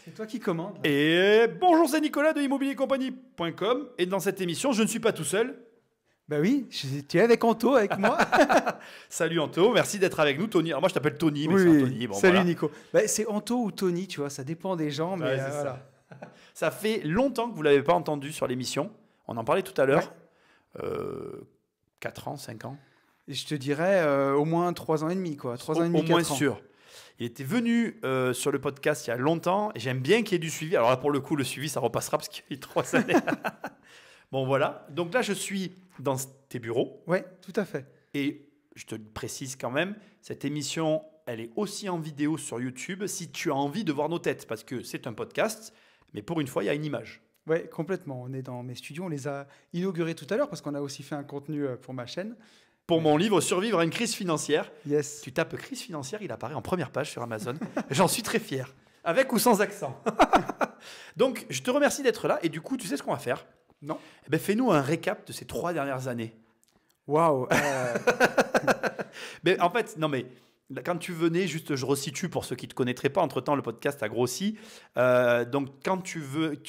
C'est toi qui commandes. Et bonjour, c'est Nicolas de immobiliercompagnie.com. Et dans cette émission, je ne suis pas tout seul. Bah oui, tu es avec Anto, avec moi. Salut Anto, merci d'être avec nous. Tony, alors moi je t'appelle Tony, mais Oui, c'est Anthony. Bon, salut voilà. Nico. Bah, c'est Anto ou Tony, tu vois, ça dépend des gens, mais Ouais, c'est voilà. Ça fait longtemps que vous ne l'avez pas entendu sur l'émission. On en parlait tout à l'heure. 4 ans, 5 ans. Et je te dirais au moins 3 ans et demi, quoi. 3 ans et demi, Au moins 4 ans. sûr. Il était venu sur le podcast il y a longtemps et j'aime bien qu'il y ait du suivi. Alors là, pour le coup, le suivi, ça repassera parce qu'il y a eu 3 années. Bon, voilà. Donc là, je suis dans tes bureaux. Ouais, tout à fait. Et je te le précise quand même, cette émission, elle est aussi en vidéo sur YouTube si tu as envie de voir nos têtes. Parce que c'est un podcast, mais pour une fois, il y a une image. Ouais, complètement. On est dans mes studios. On les a inaugurés tout à l'heure parce qu'on a aussi fait un contenu pour ma chaîne. Pour mon livre Survivre à une crise financière, Yes. tu tapes crise financière, il apparaît en première page sur Amazon. J'en suis très fier, avec ou sans accent. Donc, je te remercie d'être là. Et du coup, tu sais ce qu'on va faire? Non. Eh ben, fais-nous un récap de ces 3 dernières années. Waouh. Mais en fait, non mais quand tu venais, juste je resitue pour ceux qui ne te connaîtraient pas, entre-temps le podcast a grossi. Donc quand tu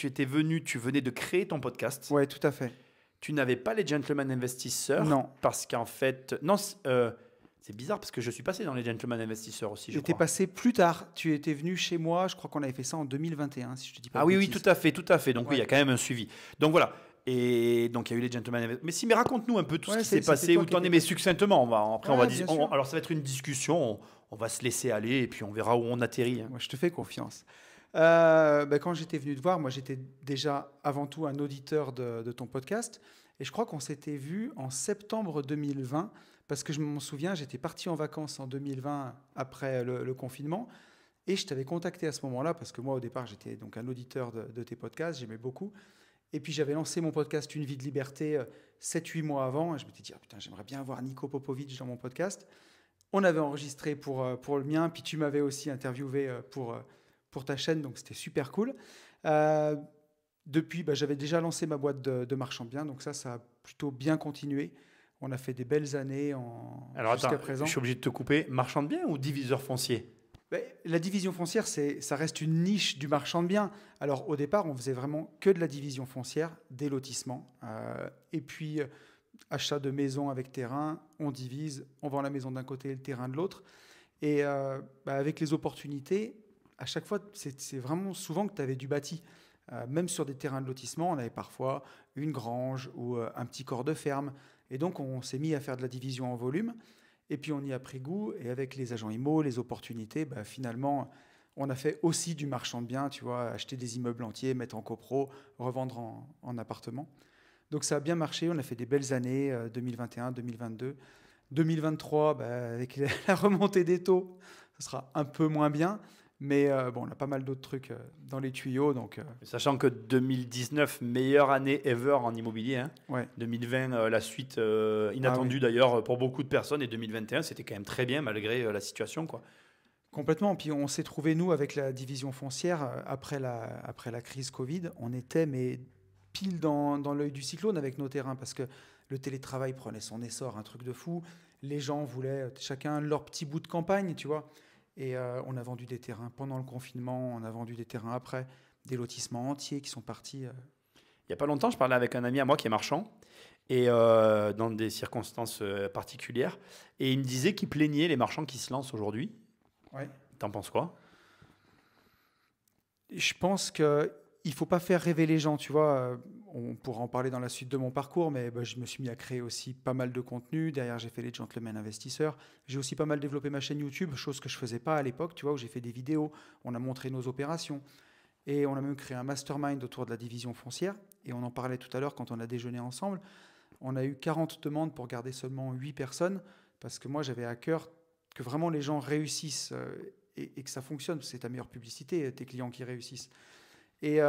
étais venu, tu venais de créer ton podcast. Ouais, tout à fait. Tu n'avais pas les Gentlemen Investisseurs. Non. Parce qu'en fait, non, c'est bizarre parce que je suis passé dans les Gentlemen Investisseurs aussi, je J'étais crois. passé plus tard. Tu étais venu chez moi. Je crois qu'on avait fait ça en 2021, si je te dis pas. Ah de oui, oui, bêtises. tout à fait, tout à fait. Donc oui, il y a Ouais. quand même un suivi. Donc voilà. Et donc il y a eu les Gentlemen Investisseurs. Mais si, mais raconte-nous un peu tout ce Ouais, qui s'est c'était passé, toi où qui tu en es, étais mais succinctement. Après, on Ouais, va bien sûr. alors ça va être une discussion. On va se laisser aller et puis on verra où on atterrit. Hein. Moi, je te fais confiance. Quand j'étais venu te voir, moi, j'étais déjà avant tout un auditeur de ton podcast. Et je crois qu'on s'était vu en septembre 2020, parce que je m'en souviens, j'étais parti en vacances en 2020 après le confinement. Et je t'avais contacté à ce moment-là, parce que moi, au départ, j'étais donc un auditeur de tes podcasts, j'aimais beaucoup. Et puis, j'avais lancé mon podcast Une vie de liberté 7-8 mois avant. Et je m'étais dit, ah, putain, j'aimerais bien avoir Nico Popovic dans mon podcast. On avait enregistré pour le mien, puis tu m'avais aussi interviewé pour ta chaîne, donc c'était super cool. Depuis, j'avais déjà lancé ma boîte de marchand de biens, donc ça a plutôt bien continué. On a fait des belles années Alors jusqu'à attends, présent. je suis obligé de te couper. Marchand de biens ou diviseur foncier? La division foncière, ça reste une niche du marchand de biens. Alors au départ, on faisait vraiment que de la division foncière, des lotissements. Et puis, achat de maison avec terrain, on divise, on vend la maison d'un côté et le terrain de l'autre. Et avec les opportunités, à chaque fois, c'est vraiment souvent que tu avais du bâti. Même sur des terrains de lotissement, on avait parfois une grange ou un petit corps de ferme. Et donc, on s'est mis à faire de la division en volume. Et puis, on y a pris goût. Et avec les agents IMO, les opportunités, finalement, on a fait aussi du marchand de biens, tu vois, acheter des immeubles entiers, mettre en copro, revendre en appartement. Donc, ça a bien marché. On a fait des belles années, 2021, 2022. 2023, avec la remontée des taux, ça sera un peu moins bien. Mais on a pas mal d'autres trucs dans les tuyaux. Donc, Sachant que 2019, meilleure année ever en immobilier. Hein. ouais. 2020, la suite inattendue d'ailleurs pour beaucoup de personnes. Et 2021, c'était quand même très bien malgré la situation, quoi. Complètement. Puis on s'est trouvé, nous, avec la division foncière, après la crise Covid, on était mais pile dans l'œil du cyclone avec nos terrains parce que le télétravail prenait son essor, un truc de fou. Les gens voulaient chacun leur petit bout de campagne, tu vois. Et on a vendu des terrains pendant le confinement, on a vendu des terrains après, des lotissements entiers qui sont partis. Il n'y a pas longtemps, je parlais avec un ami à moi qui est marchand, et dans des circonstances particulières, et il me disait qu'il plaignait les marchands qui se lancent aujourd'hui. Ouais. T'en penses quoi? Je pense qu'il ne faut pas faire rêver les gens, tu vois. On pourra en parler dans la suite de mon parcours, mais je me suis mis à créer aussi pas mal de contenu. Derrière, j'ai fait les Gentlemen Investisseurs. J'ai aussi pas mal développé ma chaîne YouTube, chose que je ne faisais pas à l'époque, tu vois, où j'ai fait des vidéos, on a montré nos opérations. Et on a même créé un mastermind autour de la division foncière. Et on en parlait tout à l'heure quand on a déjeuné ensemble. On a eu 40 demandes pour garder seulement 8 personnes, parce que moi, j'avais à cœur que vraiment les gens réussissent et que ça fonctionne. C'est ta meilleure publicité, tes clients qui réussissent. Et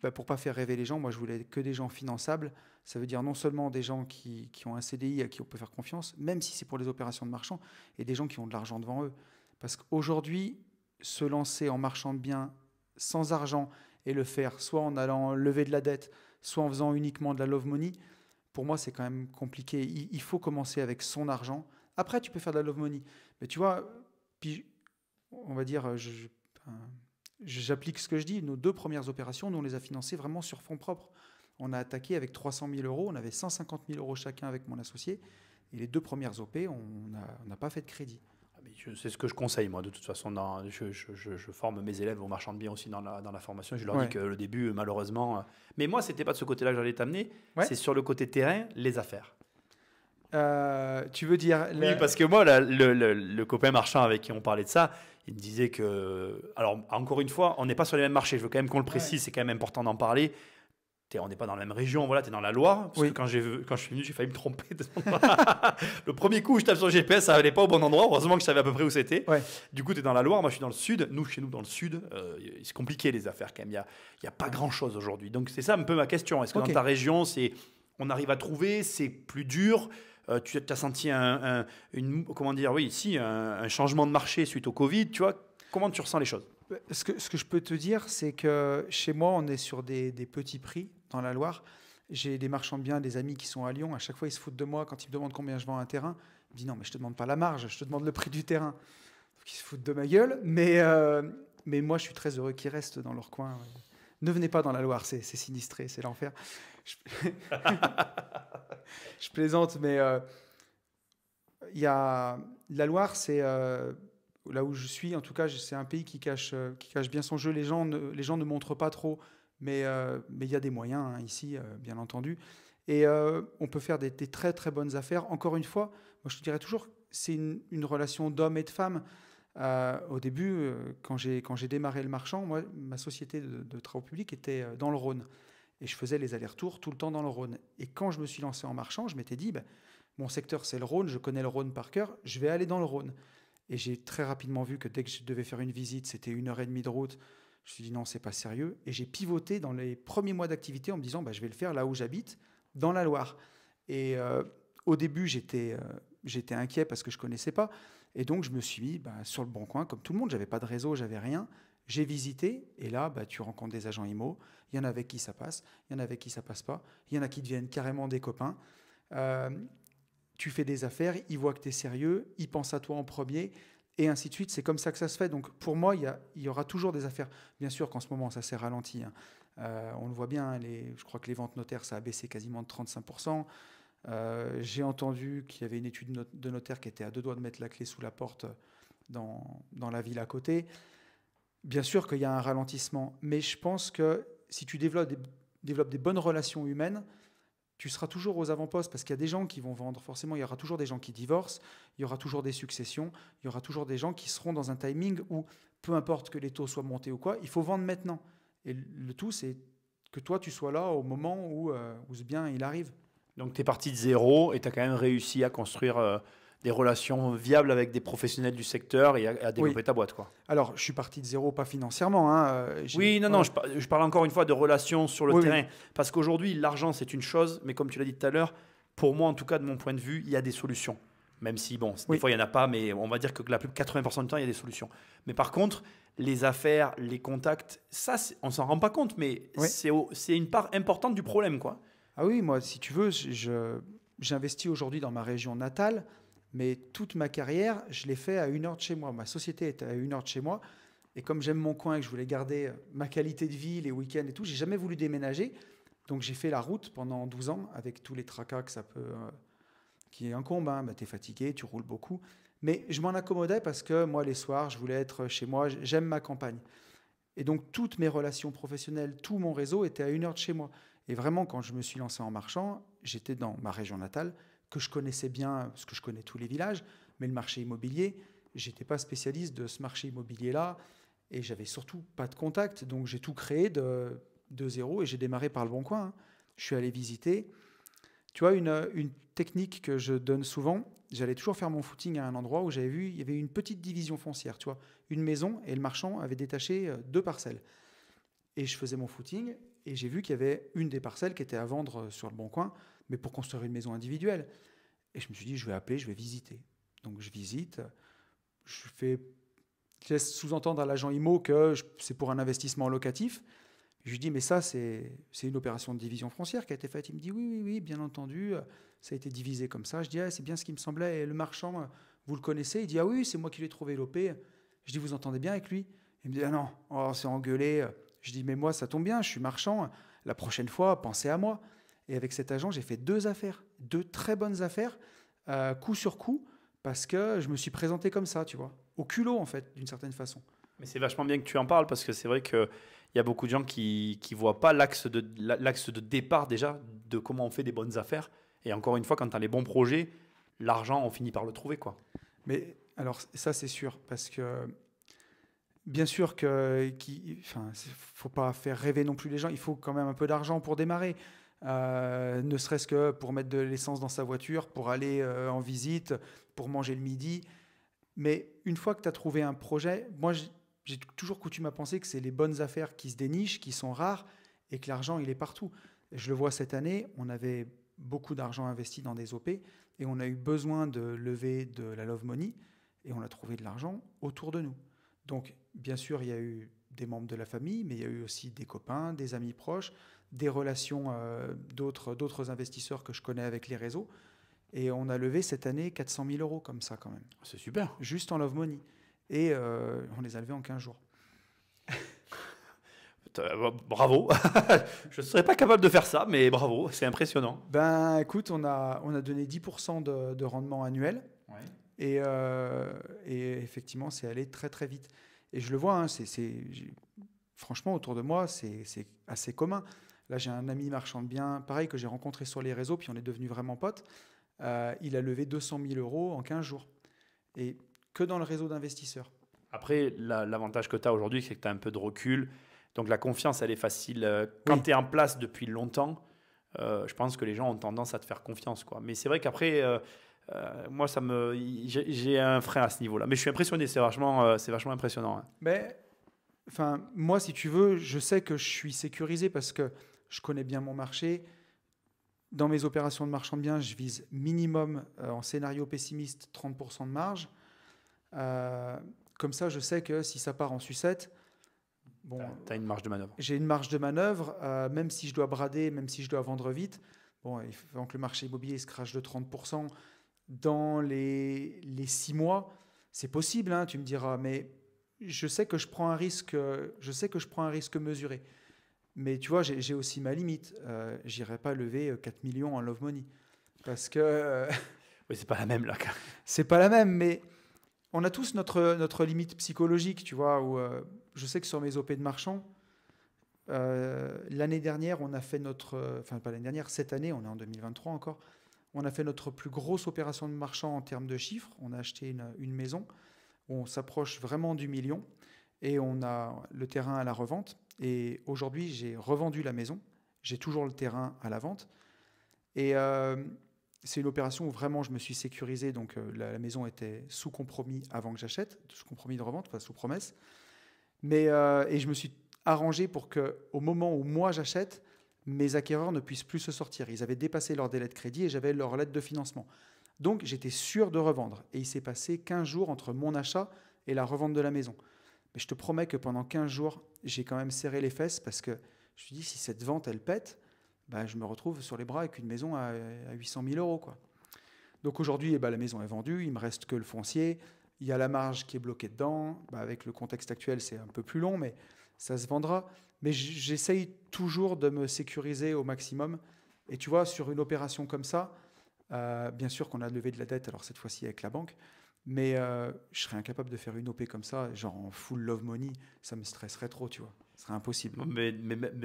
pour ne pas faire rêver les gens, moi, je voulais que des gens finançables. Ça veut dire non seulement des gens qui ont un CDI à qui on peut faire confiance, même si c'est pour les opérations de marchand, et des gens qui ont de l'argent devant eux. Parce qu'aujourd'hui, se lancer en marchand de biens sans argent et le faire soit en allant lever de la dette, soit en faisant uniquement de la love money, pour moi, c'est quand même compliqué. Il faut commencer avec son argent. Après, tu peux faire de la love money. Mais tu vois, puis, on va dire, j'applique ce que je dis. Nos 2 premières opérations, nous, on les a financées vraiment sur fonds propres. On a attaqué avec 300 000 euros. On avait 150 000 euros chacun avec mon associé. Et les 2 premières OP, on n'a pas fait de crédit. C'est ce que je conseille, moi, de toute façon. Je forme mes élèves aux marchands de biens aussi dans la formation. Je leur Ouais. dis que le début, malheureusement... Mais moi, ce n'était pas de ce côté-là que j'allais t'amener. Ouais. C'est sur le côté terrain, les affaires. Tu veux dire... Oui, parce que moi, le copain marchand avec qui on parlait de ça, il me disait que... Alors, encore une fois, on n'est pas sur les mêmes marchés. Je veux quand même qu'on le précise. C'est quand même important d'en parler. On n'est pas dans la même région, voilà, tu es dans la Loire. Parce que quand je suis venu, j'ai failli me tromper. Le premier coup, je tape sur le GPS, ça n'allait pas au bon endroit. Heureusement que je savais à peu près où c'était. Ouais. Du coup, tu es dans la Loire, moi je suis dans le sud. Chez nous, dans le sud, c'est compliqué les affaires quand même. Il n'y a pas grand-chose aujourd'hui. Donc, c'est ça un peu ma question. Est-ce que dans ta région, on arrive à trouver, c'est plus dur? Tu as senti un changement de marché suite au Covid, tu vois? Comment tu ressens les choses? Ce que je peux te dire, c'est que chez moi, on est sur des petits prix dans la Loire. J'ai des marchands de biens, des amis qui sont à Lyon. À chaque fois, ils se foutent de moi quand ils me demandent combien je vends un terrain. Je me dis non, mais je te demande pas la marge, je te demande le prix du terrain. Donc, ils se foutent de ma gueule. Mais moi, je suis très heureux qu'ils restent dans leur coin. Ne venez pas dans la Loire, c'est sinistré, c'est l'enfer. Je plaisante, mais la Loire, c'est... là où je suis, en tout cas, c'est un pays qui cache bien son jeu. Les gens ne montrent pas trop, mais il y a des moyens hein, ici, bien entendu. Et on peut faire des très très bonnes affaires. Encore une fois, moi je te dirais toujours, c'est une relation d'homme et de femme. Au début, quand j'ai démarré le marchand, moi, ma société de travaux publics était dans le Rhône. Et je faisais les allers-retours tout le temps dans le Rhône. Et quand je me suis lancé en marchand, je m'étais dit, mon secteur c'est le Rhône, je connais le Rhône par cœur, je vais aller dans le Rhône. Et j'ai très rapidement vu que dès que je devais faire une visite, c'était 1h30 de route. Je me suis dit non, c'est pas sérieux. Et j'ai pivoté dans les premiers mois d'activité en me disant je vais le faire là où j'habite, dans la Loire. Et au début, j'étais inquiet parce que je connaissais pas. Et donc, je me suis mis sur le bon coin, comme tout le monde. J'avais pas de réseau, j'avais rien. J'ai visité. Et là, tu rencontres des agents IMO. Il y en a avec qui ça passe. Il y en a avec qui ça passe pas. Il y en a qui deviennent carrément des copains. Tu fais des affaires, ils voient que tu es sérieux, ils pensent à toi en premier, et ainsi de suite. C'est comme ça que ça se fait. Donc pour moi, il y aura toujours des affaires. Bien sûr qu'en ce moment, ça s'est ralenti. Hein. On le voit bien, je crois que les ventes notaires, ça a baissé quasiment de 35%. J'ai entendu qu'il y avait une étude de notaire qui était à 2 doigts de mettre la clé sous la porte dans la ville à côté. Bien sûr qu'il y a un ralentissement, mais je pense que si tu développes des bonnes relations humaines, tu seras toujours aux avant-postes parce qu'il y a des gens qui vont vendre. Forcément, il y aura toujours des gens qui divorcent, il y aura toujours des successions, il y aura toujours des gens qui seront dans un timing où, peu importe que les taux soient montés ou quoi, il faut vendre maintenant. Et le tout, c'est que toi, tu sois là au moment où ce bien, il arrive. Donc, tu es parti de zéro et tu as quand même réussi à construire des relations viables avec des professionnels du secteur et à développer ta boîte, quoi. Alors, je suis parti de zéro, pas financièrement. Hein. Non, je parle encore une fois de relations sur le terrain. Oui. Parce qu'aujourd'hui, l'argent, c'est une chose, mais comme tu l'as dit tout à l'heure, pour moi, en tout cas, de mon point de vue, il y a des solutions. Même si, des fois, il n'y en a pas, mais on va dire que la plus de 80% du temps, il y a des solutions. Mais par contre, les affaires, les contacts, ça, on s'en rend pas compte, mais c'est une part importante du problème, quoi. Ah oui, moi, si tu veux, j'investis aujourd'hui dans ma région natale, mais toute ma carrière, je l'ai fait à 1 heure de chez moi. Ma société était à 1 heure de chez moi. Et comme j'aime mon coin et que je voulais garder ma qualité de vie, les week-ends et tout, j'ai jamais voulu déménager. Donc j'ai fait la route pendant 12 ans avec tous les tracas que ça peut, qui incombent. Hein. Tu es fatigué, tu roules beaucoup. Mais je m'en accommodais parce que moi, les soirs, je voulais être chez moi. J'aime ma campagne. Et donc toutes mes relations professionnelles, tout mon réseau était à 1 heure de chez moi. Et vraiment, quand je me suis lancé en marchand, j'étais dans ma région natale, que je connaissais bien, parce que je connais tous les villages, mais le marché immobilier, je n'étais pas spécialiste de ce marché immobilier-là, et j'avais surtout pas de contact, donc j'ai tout créé de zéro, et j'ai démarré par le bon coin. Hein. Je suis allé visiter. Tu vois, une technique que je donne souvent, j'allais toujours faire mon footing à un endroit où j'avais vu, il y avait une petite division foncière, tu vois, une maison, et le marchand avait détaché 2 parcelles. Et je faisais mon footing, et j'ai vu qu'il y avait une des parcelles qui était à vendre sur le bon coin, mais pour construire une maison individuelle. Et je me suis dit, je vais appeler, je vais visiter. Donc je visite, je laisse sous-entendre à l'agent IMO que c'est pour un investissement locatif. Je lui dis, mais ça, c'est une opération de division foncière qui a été faite. Il me dit, oui, bien entendu, ça a été divisé comme ça. Je dis, c'est bien ce qui me semblait. Et le marchand, vous le connaissez? Il dit, ah oui, c'est moi qui lui ai trouvé l'OP. Je dis, vous entendez bien avec lui? Il me dit, ah non, on s'est engueulé. Je dis, mais moi, ça tombe bien, je suis marchand. La prochaine fois, pensez à moi. Et avec cet agent, j'ai fait 2 affaires, 2 très bonnes affaires, coup sur coup, parce que je me suis présenté comme ça, tu vois, au culot, en fait, d'une certaine façon. Mais c'est vachement bien que tu en parles parce que c'est vrai qu'il y a beaucoup de gens qui ne voient pas l'axe de départ déjà de comment on fait des bonnes affaires. Et encore une fois, quand tu as les bons projets, l'argent, on finit par le trouver, quoi. Mais alors, ça, c'est sûr, parce que bien sûr enfin, faut pas faire rêver non plus les gens. Il faut quand même un peu d'argent pour démarrer. Ne serait-ce que pour mettre de l'essence dans sa voiture, pour aller en visite, pour manger le midi. Mais une fois que tu as trouvé un projet, moi, j'ai toujours coutume à penser que c'est les bonnes affaires qui se dénichent, qui sont rares, et que l'argent, il est partout. Et je le vois cette année, on avait beaucoup d'argent investi dans des OP, et on a eu besoin de lever de la love money, et on a trouvé de l'argent autour de nous. Donc, bien sûr, il y a eu des membres de la famille, mais il y a eu aussi des copains, des amis proches, des relations d'autres investisseurs que je connais avec les réseaux. Et on a levé cette année 400 000 euros comme ça quand même, C'est super. juste en love money. Et on les a levés en 15 jours. Bravo. Je ne serais pas capable de faire ça, mais bravo, c'est impressionnant. Ben écoute, on a donné 10% de rendement annuel. Ouais. Et effectivement, c'est allé très très vite. Et je le vois, hein, franchement, autour de moi, c'est assez commun. Là, j'ai un ami marchand de biens, pareil, que j'ai rencontré sur les réseaux, puis on est devenus vraiment potes. Il a levé 200 000 euros en 15 jours. Et que dans le réseau d'investisseurs. Après, l'avantage que tu as aujourd'hui, c'est que tu as un peu de recul. Donc la confiance, elle est facile. Quand Oui. tu es en place depuis longtemps, je pense que les gens ont tendance à te faire confiance, quoi. Mais c'est vrai qu'après, moi, j'ai un frein à ce niveau-là. Mais je suis impressionné, c'est vachement impressionnant, hein. Mais, enfin, moi, si tu veux, je sais que je suis sécurisé parce que je connais bien mon marché. Dans mes opérations de marchand de biens, je vise minimum, en scénario pessimiste, 30% de marge. Euh, Comme ça, je sais que si ça part en sucette, bon, Tu as une marge de manœuvre. j'ai une marge de manœuvre, même si je dois brader, même si je dois vendre vite. Bon, avant que le marché immobilier se crache de 30% dans les 6 mois, c'est possible, hein, tu me diras, mais je sais que je prends un risque, mesuré. Mais tu vois, j'ai aussi ma limite. J'irai pas lever 4 millions en love money parce que Oui, c'est pas la même, là. c'est pas la même, mais on a tous notre limite psychologique, tu vois, où je sais que sur mes OP de marchand, l'année dernière, on a fait enfin pas l'année dernière, cette année, on est en 2023 encore, on a fait notre plus grosse opération de marchand en termes de chiffres. On a acheté une maison, on s'approche vraiment du million, et on a le terrain à la revente. Et aujourd'hui, j'ai revendu la maison, j'ai toujours le terrain à la vente, et c'est une opération où vraiment je me suis sécurisé. Donc la maison était sous compromis avant que j'achète, sous compromis de revente, pas sous promesse. Et je me suis arrangé pour que, au moment où moi j'achète, mes acquéreurs ne puissent plus se sortir. Ils avaient dépassé leur délai de crédit et j'avais leur lettre de financement. Donc j'étais sûr de revendre. Et il s'est passé 15 jours entre mon achat et la revente de la maison. Mais je te promets que pendant 15 jours, j'ai quand même serré les fesses parce que je me suis dit, si cette vente, elle pète, bah, je me retrouve sur les bras avec une maison à 800 000 euros, quoi. Donc aujourd'hui, eh ben, la maison est vendue, il me reste que le foncier, il y a la marge qui est bloquée dedans. Bah, avec le contexte actuel, c'est un peu plus long, mais ça se vendra. Mais j'essaye toujours de me sécuriser au maximum. Et tu vois, sur une opération comme ça, bien sûr qu'on a levé de la dette, alors cette fois-ci avec la banque, mais je serais incapable de faire une OP comme ça, genre en full love money, ça me stresserait trop, tu vois. Ce serait impossible.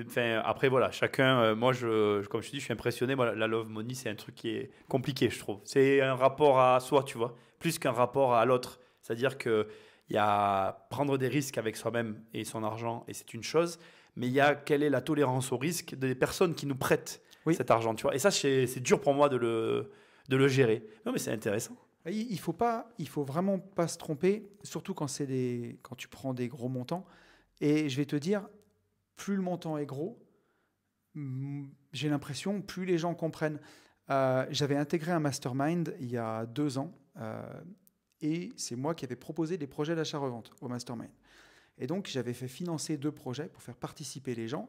Enfin, après, voilà, chacun, moi, comme je te dis, je suis impressionné. Moi, la love money, c'est un truc qui est compliqué, je trouve. C'est un rapport à soi, tu vois, plus qu'un rapport à l'autre. C'est-à-dire qu'il y a prendre des risques avec soi-même et son argent, et c'est une chose, mais il y a quelle est la tolérance au risque des personnes qui nous prêtent Oui. cet argent, tu vois. Et ça, c'est dur pour moi de le gérer. Non, mais c'est intéressant. Il faut vraiment pas se tromper, surtout quand tu prends des gros montants. Et je vais te dire, plus le montant est gros, j'ai l'impression, plus les gens comprennent. J'avais intégré un mastermind il y a 2 ans, et c'est moi qui avais proposé des projets d'achat-revente au mastermind. Et donc, j'avais fait financer 2 projets pour faire participer les gens.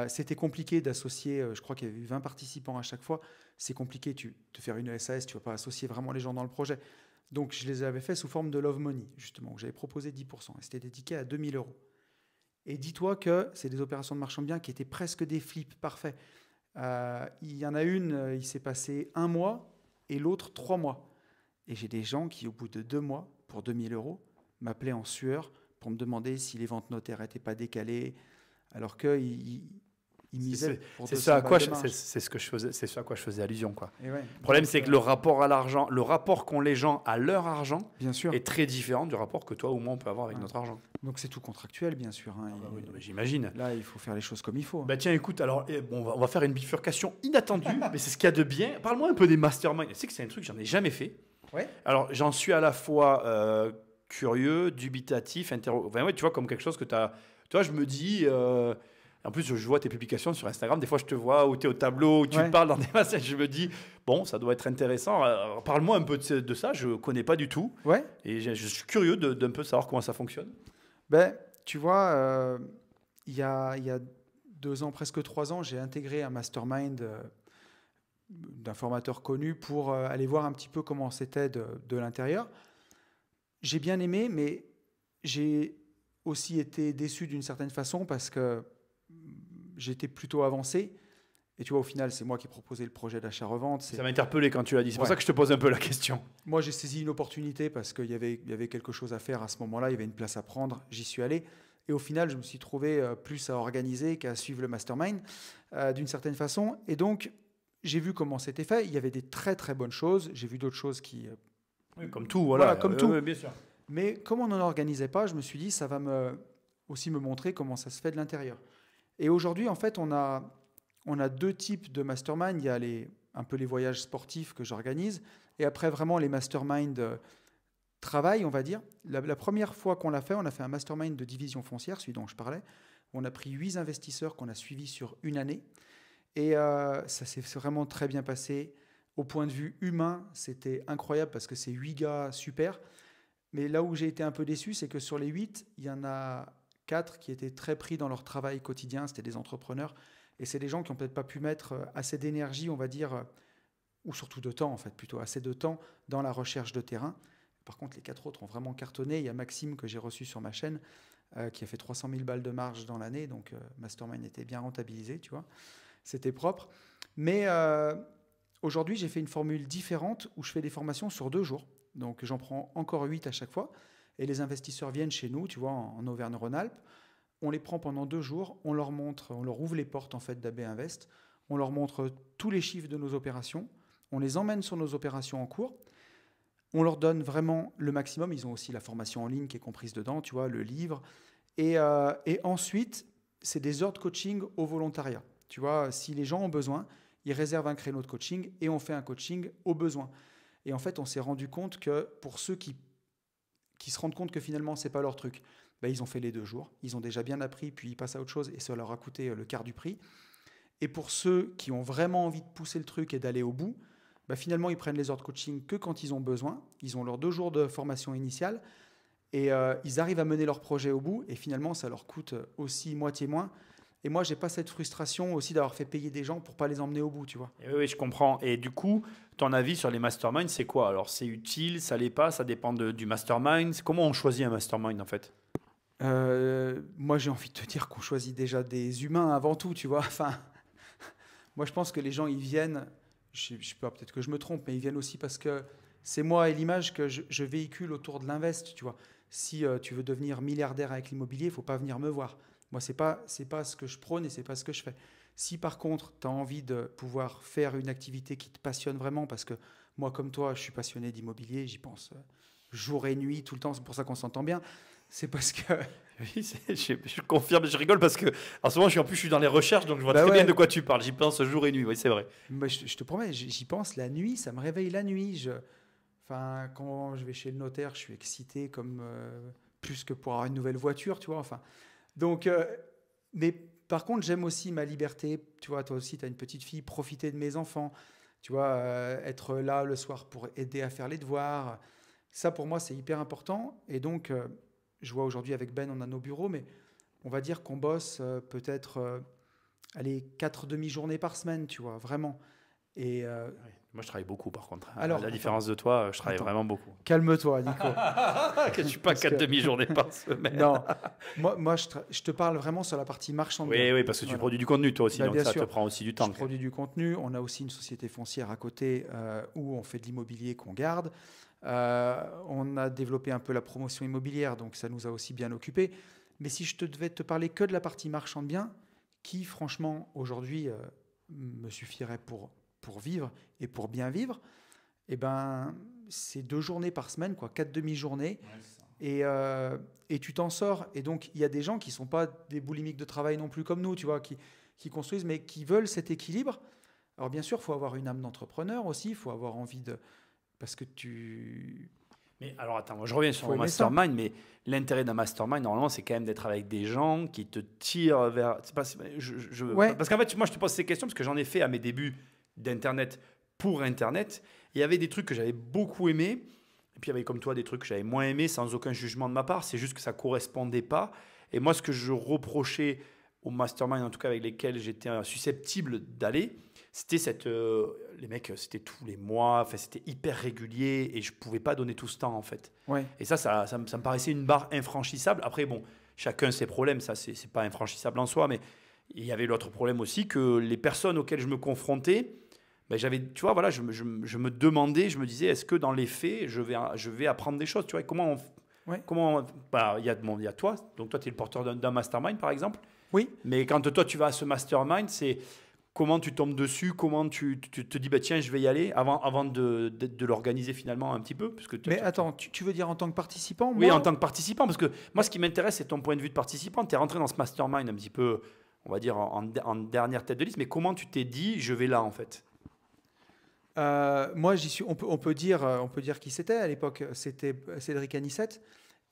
C'était compliqué d'associer, je crois qu'il y avait eu 20 participants à chaque fois. C'est compliqué de faire une SAS, tu ne vas pas associer vraiment les gens dans le projet. Donc, je les avais fait sous forme de Love Money, justement, où j'avais proposé 10%. Et c'était dédié à 2000 euros. Et dis-toi que c'est des opérations de marchand de biens qui étaient presque des flips parfaits. Il y en a une, il s'est passé 1 mois et l'autre 3 mois. Et j'ai des gens qui, au bout de 2 mois, pour 2000 euros, m'appelaient en sueur pour me demander si les ventes notaires n'étaient pas décalées, alors qu'ils misaient pour 200 balles de marge. C'est ce à quoi je faisais allusion, quoi. Et ouais, Le problème, donc, c'est que le rapport à l'argent, le rapport qu'ont les gens à leur argent bien sûr. est très différent du rapport que toi ou moi on peut avoir avec Ouais. notre argent. Donc c'est tout contractuel, bien sûr. Hein. Oui, non, mais j'imagine. Là, il faut faire les choses comme il faut. Bah tiens, écoute, alors bon, on va faire une bifurcation inattendue, mais c'est ce qu'il y a de bien. Parle-moi un peu des masterminds. Tu sais que c'est un truc que j'en ai jamais fait. Ouais. Alors, j'en suis à la fois curieux, dubitatif, enfin, ouais, tu vois, comme quelque chose que tu as. Tu vois, je me dis. En plus, je vois tes publications sur Instagram. Des fois, je te vois où tu es au tableau, où tu Ouais. parles dans des masses. Je me dis, bon, ça doit être intéressant. Alors, parle-moi un peu de ça. Je ne connais pas du tout. Ouais. Et je suis curieux d'un peu savoir comment ça fonctionne. Ben, tu vois, il y a 2 ans, presque 3 ans, j'ai intégré un mastermind d'un formateur connu pour aller voir un petit peu comment c'était de l'intérieur. J'ai bien aimé, mais j'ai aussi été déçu d'une certaine façon parce que j'étais plutôt avancé. Et tu vois, au final, c'est moi qui ai proposé le projet d'achat-revente. Ça m'a interpellé quand tu l'as dit. C'est pour Ouais. ça que je te pose un peu la question. Moi, j'ai saisi une opportunité parce qu'il y avait quelque chose à faire à ce moment-là. Il y avait une place à prendre. J'y suis allé. Et au final, je me suis trouvé plus à organiser qu'à suivre le mastermind d'une certaine façon. Et donc, j'ai vu comment c'était fait. Il y avait des très, très bonnes choses. J'ai vu d'autres choses qui... Oui, comme tout, voilà. Voilà, comme tout. Bien sûr. Mais comme on n'en organisait pas, je me suis dit, ça va aussi me montrer comment ça se fait de l'intérieur. Et aujourd'hui, en fait, on a 2 types de mastermind. Il y a un peu les voyages sportifs que j'organise, et après vraiment les mastermind travail, on va dire. La première fois qu'on l'a fait, on a fait un mastermind de division foncière, celui dont je parlais. On a pris 8 investisseurs qu'on a suivis sur une année, et ça s'est vraiment très bien passé. Au point de vue humain, c'était incroyable parce que c'est 8 gars super. Mais là où j'ai été un peu déçu, c'est que sur les 8, il y en a 4 qui étaient très pris dans leur travail quotidien. C'était des entrepreneurs. Et c'est des gens qui n'ont peut-être pas pu mettre assez d'énergie, on va dire, ou surtout de temps, en fait, plutôt assez de temps dans la recherche de terrain. Par contre, les 4 autres ont vraiment cartonné. Il y a Maxime que j'ai reçu sur ma chaîne, qui a fait 300 000 balles de marge dans l'année. Donc, Mastermind était bien rentabilisé, tu vois. C'était propre. Mais aujourd'hui, j'ai fait une formule différente où je fais des formations sur 2 jours. Donc, j'en prends encore 8 à chaque fois. Et les investisseurs viennent chez nous, tu vois, en Auvergne-Rhône-Alpes. On les prend pendant 2 jours. On leur montre, on leur ouvre les portes en fait d'AB Invest. On leur montre tous les chiffres de nos opérations. On les emmène sur nos opérations en cours. On leur donne vraiment le maximum. Ils ont aussi la formation en ligne qui est comprise dedans, tu vois, le livre. Et ensuite, c'est des heures de coaching au volontariat. Tu vois, si les gens ont besoin, ils réservent un créneau de coaching et on fait un coaching au besoin. Et en fait, on s'est rendu compte que pour ceux qui se rendent compte que finalement, ce n'est pas leur truc, ben, ils ont fait les 2 jours. Ils ont déjà bien appris, puis ils passent à autre chose et ça leur a coûté le quart du prix. Et pour ceux qui ont vraiment envie de pousser le truc et d'aller au bout, ben, finalement, ils prennent les heures de coaching que quand ils ont besoin. Ils ont leurs 2 jours de formation initiale et ils arrivent à mener leur projet au bout. Et finalement, ça leur coûte aussi moitié moins. Et moi, je n'ai pas cette frustration aussi d'avoir fait payer des gens pour ne pas les emmener au bout, tu vois. Et oui, je comprends. Et du coup, ton avis sur les masterminds, c'est quoi? Alors, c'est utile, ça l'est pas, ça dépend du mastermind. Comment on choisit un mastermind, en fait? Moi, j'ai envie de te dire qu'on choisit déjà des humains avant tout, tu vois. Enfin, moi, je pense que les gens, ils viennent, je sais pas, peut-être que je me trompe, mais ils viennent aussi parce que c'est moi et l'image que je véhicule autour de l'invest, tu vois. Si tu veux devenir milliardaire avec l'immobilier, il ne faut pas venir me voir. Moi, c'est pas ce que je prône et c'est pas ce que je fais. Si par contre, tu as envie de pouvoir faire une activité qui te passionne vraiment, parce que moi, comme toi, je suis passionné d'immobilier, j'y pense jour et nuit, tout le temps, c'est pour ça qu'on s'entend bien. C'est parce que... Oui, je confirme, je rigole parce que en ce moment, je suis dans les recherches, donc je vois Bah très ouais. bien de quoi tu parles. J'y pense jour et nuit, oui, c'est vrai. Mais je te promets, j'y pense la nuit, ça me réveille la nuit. Enfin, quand je vais chez le notaire, je suis excité comme plus que pour avoir une nouvelle voiture, tu vois. Enfin, donc, mais par contre, j'aime aussi ma liberté. Tu vois, toi aussi, tu as une petite fille, profiter de mes enfants. Tu vois, être là le soir pour aider à faire les devoirs. Ça, pour moi, c'est hyper important. Et donc, je vois aujourd'hui avec Ben, on a nos bureaux, mais on va dire qu'on bosse peut-être allez, 4 demi-journées par semaine, tu vois, vraiment. Et Moi, je travaille beaucoup, par contre. alors, À la différence de toi, je travaille attends. vraiment beaucoup. Calme-toi, Nico. Que je suis pas Parce 4 que- demi-journées par semaine. Non, moi je te parle vraiment sur la partie marchande de Oui, biens. oui, parce que tu Voilà. produis du contenu, toi aussi, Bah, donc bien ça te sûr. prend aussi du Je temps. produis du contenu. On a aussi une société foncière à côté où on fait de l'immobilier qu'on garde. On a développé un peu la promotion immobilière, donc ça nous a aussi bien occupé. Mais si je te devais te parler que de la partie marchand de biens, qui franchement aujourd'hui me suffirait pour vivre et pour bien vivre, eh ben, c'est 2 journées par semaine, quoi, 4 demi-journées. Et tu t'en sors. Et donc, il y a des gens qui ne sont pas des boulimiques de travail non plus comme nous, tu vois, qui construisent, mais qui veulent cet équilibre. Alors, bien sûr, il faut avoir une âme d'entrepreneur aussi, il faut avoir envie de... Parce que tu... Mais alors attends, moi je reviens sur Faut mon aimer ça. mastermind, mais l'intérêt d'un mastermind, normalement, c'est quand même d'être avec des gens qui te tirent vers. C'est pas, Ouais, parce qu'en fait, moi je te pose ces questions parce que j'en ai fait à mes débuts d'Internet pour Internet. Et il y avait des trucs que j'avais beaucoup aimés. Et puis il y avait comme toi des trucs que j'avais moins aimés sans aucun jugement de ma part. C'est juste que ça correspondait pas. Et moi, ce que je reprochais au mastermind, en tout cas avec lesquels j'étais susceptible d'aller, c'était les mecs, c'était tous les mois, enfin, c'était hyper régulier et je pouvais pas donner tout ce temps en fait. ouais. Et ça me paraissait une barre infranchissable. Après, bon, chacun ses problèmes, ça c'est pas infranchissable en soi, mais il y avait l'autre problème aussi que les personnes auxquelles je me confrontais, ben, j'avais, tu vois, voilà, je me demandais, je me disais, est-ce que dans les faits, je vais apprendre des choses, tu vois, et Ouais. bah, il y a toi, donc toi tu es le porteur d'un mastermind par exemple, Oui, mais quand toi tu vas à ce mastermind, c'est comment tu tombes dessus, comment tu te dis, bah, tiens, je vais y aller avant de l'organiser finalement un petit peu. Parce que mais attends, tu veux dire en tant que participant? oui, Moi, en tant que participant, parce que moi, ce qui m'intéresse, c'est ton point de vue de participant. Tu es rentré dans ce mastermind un petit peu, on va dire, en dernière tête de liste, mais comment tu t'es dit, je vais là en fait? moi j'y suis, on peut dire qui c'était à l'époque, c'était Cédric Anissette.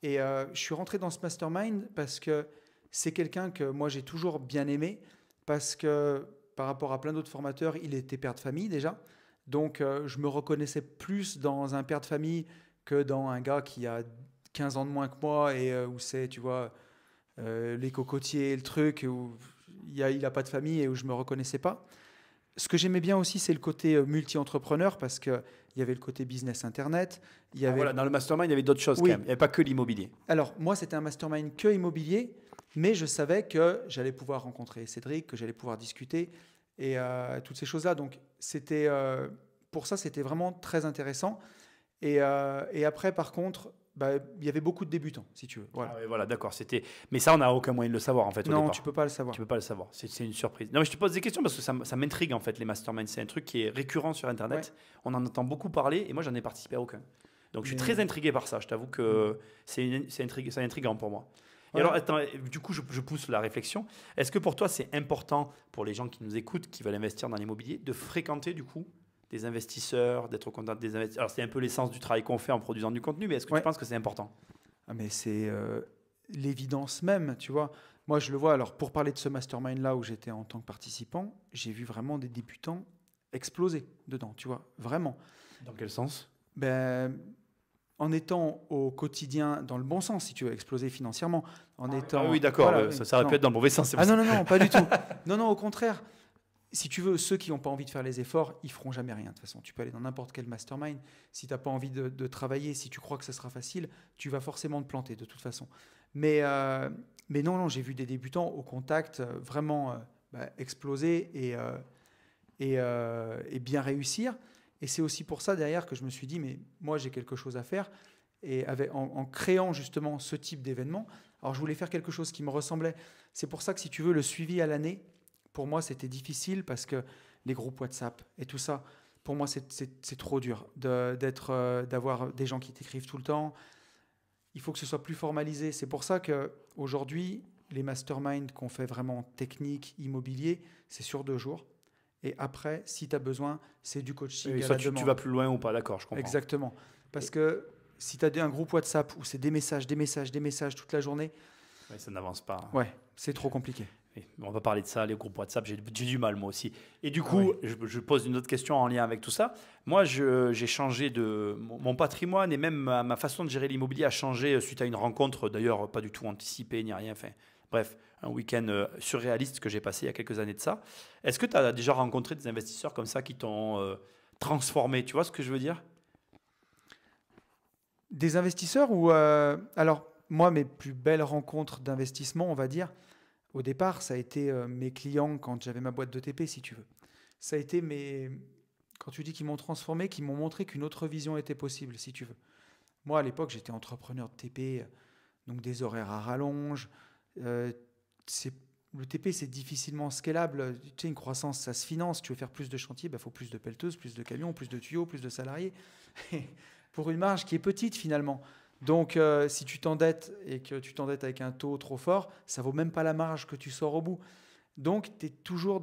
Et je suis rentré dans ce mastermind parce que c'est quelqu'un que moi j'ai toujours bien aimé, parce que par rapport à plein d'autres formateurs, il était père de famille déjà. Donc je me reconnaissais plus dans un père de famille que dans un gars qui a 15 ans de moins que moi et où c'est, tu vois, les cocotiers, le truc, où il a pas de famille et où je me reconnaissais pas. Ce que j'aimais bien aussi, c'est le côté multi-entrepreneur, parce qu'il y avait le côté business internet. Il y Ah, avait... voilà, dans le mastermind, il y avait d'autres choses quand Oui, même. Il n'y avait pas que l'immobilier. alors moi, c'était un mastermind que immobilier, mais je savais que j'allais pouvoir rencontrer Cédric, que j'allais pouvoir discuter et toutes ces choses-là. Donc, pour ça, c'était vraiment très intéressant. Et après, par contre, bah, il y avait beaucoup de débutants, si tu veux. Voilà. Ah oui, voilà, d'accord. Mais ça, on n'a aucun moyen de le savoir en fait au Non, départ. tu peux pas le savoir. Tu peux pas le savoir. C'est une surprise. Non, mais je te pose des questions parce que ça m'intrigue en fait, les masterminds. C'est un truc qui est récurrent sur Internet. Ouais. On en entend beaucoup parler et moi, j'en ai participé à aucun. Donc, je suis Mais- très intrigué par ça. Je t'avoue que c'est intriguant pour moi. Et Ouais. alors, attends, du coup, je pousse la réflexion. Est-ce que pour toi, c'est important pour les gens qui nous écoutent, qui veulent investir dans l'immobilier, de fréquenter du coup des investisseurs, d'être au contact des investisseurs? Alors, c'est un peu l'essence du travail qu'on fait en produisant du contenu, mais est-ce que Ouais. tu penses que c'est important? Ah, mais c'est l'évidence même, tu vois. Moi, je le vois. Alors, pour parler de ce mastermind-là où j'étais en tant que participant, j'ai vu vraiment des débutants exploser dedans, tu vois, vraiment. Dans quel sens? Ben, en étant au quotidien dans le bon sens, si tu veux, exploser financièrement, en étant... Ah oui, d'accord. Voilà, Ça aurait non. pu être dans le mauvais sens. C'est Ah pour non, ça. non, non, pas du tout. Non, non, au contraire. Si tu veux, ceux qui n'ont pas envie de faire les efforts, ils feront jamais rien. De toute façon, tu peux aller dans n'importe quel mastermind. Si tu n'as pas envie de travailler, si tu crois que ça sera facile, tu vas forcément te planter de toute façon. Mais non, non, j'ai vu des débutants au contact vraiment exploser et bien réussir. Et c'est aussi pour ça derrière que je me suis dit, mais moi j'ai quelque chose à faire. Et en créant justement ce type d'événement, alors je voulais faire quelque chose qui me ressemblait. C'est pour ça que si tu veux, le suivi à l'année, pour moi c'était difficile parce que les groupes WhatsApp et tout ça, pour moi c'est trop dur d'avoir des gens qui t'écrivent tout le temps. Il faut que ce soit plus formalisé. C'est pour ça qu'aujourd'hui, les masterminds qu'on fait vraiment technique, immobilier, c'est sur 2 jours. Et après, si tu as besoin, c'est du coaching Oui, à soit la tu demande. vas plus loin ou pas, d'accord, je comprends. Exactement. Parce que si tu as un groupe WhatsApp où c'est des messages toute la journée, Ouais, ça n'avance pas. ouais, c'est trop compliqué. Oui, on va parler de ça, les groupes WhatsApp, j'ai du mal moi aussi. Et du Ah coup, oui. je pose une autre question en lien avec tout ça. Moi, j'ai changé mon patrimoine et même ma façon de gérer l'immobilier a changé suite à une rencontre, d'ailleurs pas du tout anticipée ni rien. Enfin, bref, un week-end surréaliste que j'ai passé il y a quelques années de ça. Est-ce que tu as déjà rencontré des investisseurs comme ça qui t'ont transformé? Tu vois ce que je veux dire? Des investisseurs ou alors moi mes plus belles rencontres d'investissement, on va dire, au départ, ça a été mes clients quand j'avais ma boîte de TP, si tu veux. Ça a été mes quand tu dis qu'ils m'ont transformé, qu'ils m'ont montré qu'une autre vision était possible, si tu veux. Moi, à l'époque, j'étais entrepreneur de TP, donc des horaires à rallonge. Euh, c'est- le TP, c'est difficilement scalable. Tu sais, une croissance, ça se finance. Tu veux faire plus de chantiers, il faut plus de pelleteuses, plus de camions, plus de tuyaux, plus de salariés. Pour une marge qui est petite, finalement. Donc, si tu t'endettes et que tu t'endettes avec un taux trop fort, ça vaut même pas la marge que tu sors au bout. Donc, tu es toujours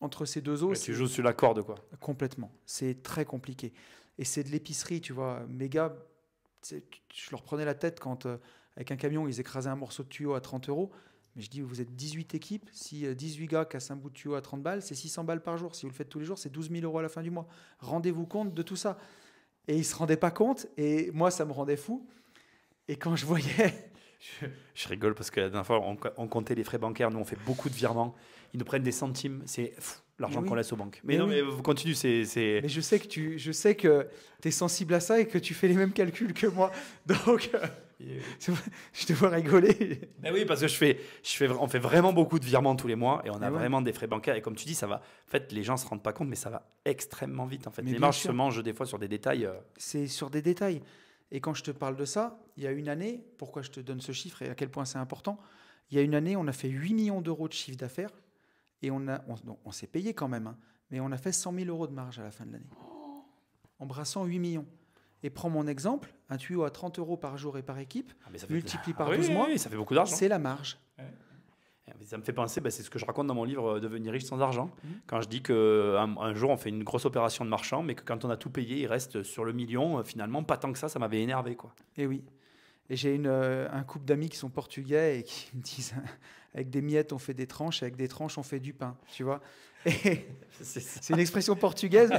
entre ces deux eaux. Ouais, tu joues sur la corde, quoi. Complètement. C'est très compliqué. Et c'est de l'épicerie, tu vois. Mes gars, je leur prenais la tête quand, avec un camion, ils écrasaient un morceau de tuyau à 30 euros. Mais je dis, vous êtes 18 équipes. Si 18 gars cassent un bout de tuyau à 30 balles, c'est 600 balles par jour. Si vous le faites tous les jours, c'est 12 000 euros à la fin du mois. Rendez-vous compte de tout ça. Et ils ne se rendaient pas compte. Et moi, ça me rendait fou. Et quand je voyais... Je rigole parce que la dernière fois, on comptait les frais bancaires. Nous, on fait beaucoup de virements. Ils nous prennent des centimes. C'est l'argent oui. qu'on laisse aux banques. Mais Mais non, oui. mais vous continuez. Mais je sais que tu es sensible à ça et que tu fais les mêmes calculs que moi. Donc, je te vois rigoler. Mais oui, parce que on fait vraiment beaucoup de virements tous les mois et on a ouais. vraiment des frais bancaires. Et comme tu dis, ça va. En fait, les gens se rendent pas compte, mais ça va extrêmement vite. En fait, Mais les bien marges sûr. se mangent des fois sur des détails. C'est sur des détails. Et quand je te parle de ça, il y a une année, pourquoi je te donne ce chiffre et à quel point c'est important, il y a une année, on a fait 8 millions d'euros de chiffre d'affaires et on s'est payé quand même, hein, mais on a fait 100 000 euros de marge à la fin de l'année. En brassant 8 millions. Et prends mon exemple, un tuyau à 30 euros par jour et par équipe, Mais ça fait... multiplié par Oui, 12 mois, oui, ça fait beaucoup d'argent. c'est la marge. Ça me fait penser, c'est ce que je raconte dans mon livre Devenir riche sans argent. Quand je dis qu'un jour on fait une grosse opération de marchand, mais que quand on a tout payé, il reste sur le million. Finalement, pas tant que ça m'avait énervé, quoi. Et oui. Et j'ai un couple d'amis qui sont portugais et qui me disent avec des miettes on fait des tranches, avec des tranches on fait du pain, tu vois. Et c'est une expression portugaise.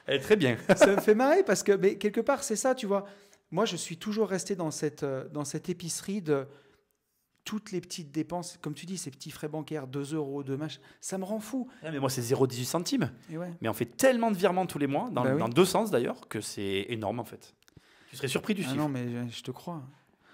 Elle est très bien. Ça me fait marrer parce que mais quelque part c'est ça, tu vois. Moi je suis toujours resté dans cette épicerie de toutes les petites dépenses, comme tu dis, ces petits frais bancaires, 2 euros, de machin, ça me rend fou. Mais moi, c'est 0,18 centimes. Et ouais. Mais on fait tellement de virements tous les mois, dans deux sens d'ailleurs, que c'est énorme en fait. Tu serais surpris du chiffre. Non, mais je te crois.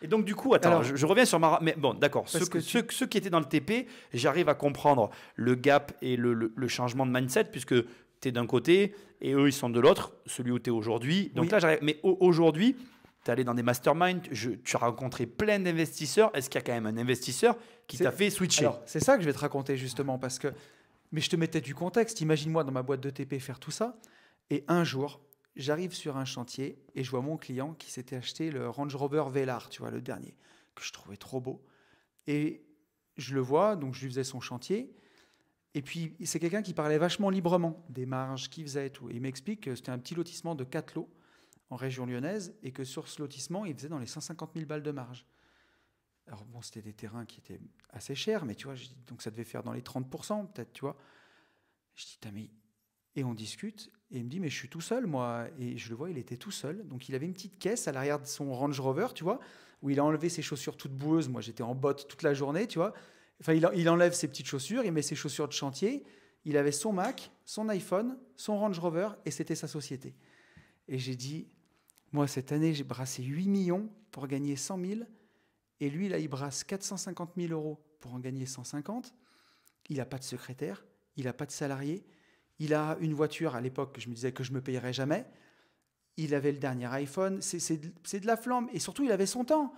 Et donc, du coup, attends, Alors, je reviens sur ma. Mais bon, d'accord. Ceux qui étaient dans le TP, j'arrive à comprendre le gap et le changement de mindset, puisque tu es d'un côté et eux, ils sont de l'autre, celui où tu es aujourd'hui. Donc oui. là, j'arrive. Mais aujourd'hui, tu es allé dans des masterminds, tu as rencontré plein d'investisseurs. Est-ce qu'il y a quand même un investisseur qui t'a fait switcher? Alors, c'est ça que je vais te raconter justement, parce que. Mais je te mettais du contexte. Imagine-moi dans ma boîte de TP faire tout ça. Et un jour, j'arrive sur un chantier et je vois mon client qui s'était acheté le Range Rover Velar, tu vois, le dernier, que je trouvais trop beau. Et je le vois, donc je lui faisais son chantier. Et puis, c'est quelqu'un qui parlait vachement librement des marges qu'il faisait et tout. Et il m'explique que c'était un petit lotissement de 4 lots en région lyonnaise et que sur ce lotissement, il faisait dans les 150 000 balles de marge. Alors bon, c'était des terrains qui étaient assez chers, mais tu vois, donc ça devait faire dans les 30% peut-être, tu vois. Je dis, mais... Et on discute, et il me dit, mais je suis tout seul, moi. Et je le vois, il était tout seul. Donc il avait une petite caisse à l'arrière de son Range Rover, tu vois, où il a enlevé ses chaussures toutes boueuses. Moi, j'étais en bottes toute la journée, tu vois. Enfin, il enlève ses petites chaussures, il met ses chaussures de chantier. Il avait son Mac, son iPhone, son Range Rover, et c'était sa société. Et j'ai dit, moi, cette année, j'ai brassé 8 millions pour gagner 100 000. Et lui, là, il brasse 450 000 euros pour en gagner 150. Il n'a pas de secrétaire, il n'a pas de salarié. Il a une voiture, à l'époque, je me disais que je ne me payerais jamais. Il avait le dernier iPhone. C'est de la flamme. Et surtout, il avait son temps.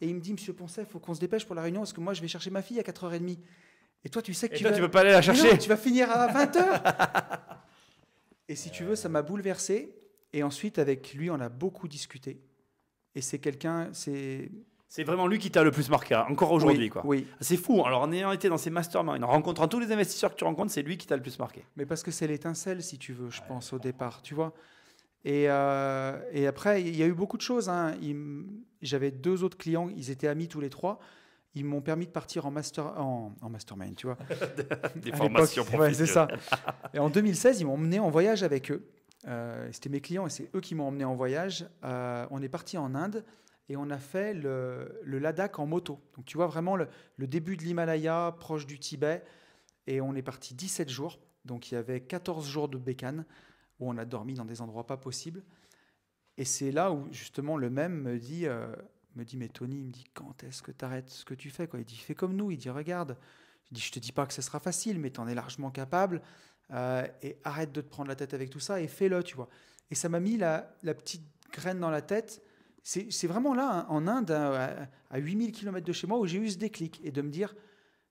Et il me dit, Monsieur Poncet, il faut qu'on se dépêche pour la réunion parce que moi, je vais chercher ma fille à 4h30. Et toi, tu sais que tu peux pas aller la chercher. Non, tu vas finir à 20h. Et si tu veux, ça m'a bouleversé. Et ensuite, avec lui, on a beaucoup discuté. Et c'est quelqu'un... C'est vraiment lui qui t'a le plus marqué, encore aujourd'hui. Oui, quoi. Oui. C'est fou. Alors, en ayant été dans ces masterminds, en rencontrant tous les investisseurs que tu rencontres, c'est lui qui t'a le plus marqué. Mais parce que c'est l'étincelle, si tu veux, je pense, au départ, tu vois. Et après, il y a eu beaucoup de choses. Hein. J'avais 2 autres clients, ils étaient amis tous les 3. Ils m'ont permis de partir en mastermind, tu vois. Des formations professionnelles. Ouais, c'est ça. Et en 2016, ils m'ont emmené en voyage avec eux. C'était mes clients et c'est eux qui m'ont emmené en voyage. On est parti en Inde. et on a fait le Ladakh en moto. Donc tu vois vraiment le début de l'Himalaya, proche du Tibet, et on est parti 17 jours. Donc il y avait 14 jours de bécane où on a dormi dans des endroits pas possibles. Et c'est là où justement le même me dit, mais Tony, il me dit, quand est-ce que tu arrêtes ce que tu fais, quoi? Il dit, fais comme nous. Il dit, regarde. Il dit, je te dis pas que ce sera facile, mais tu en es largement capable. Et arrête de te prendre la tête avec tout ça et fais-le, tu vois. Et ça m'a mis la petite graine dans la tête. C'est vraiment là, hein, en Inde, à 8000 km de chez moi, où j'ai eu ce déclic. Et de me dire,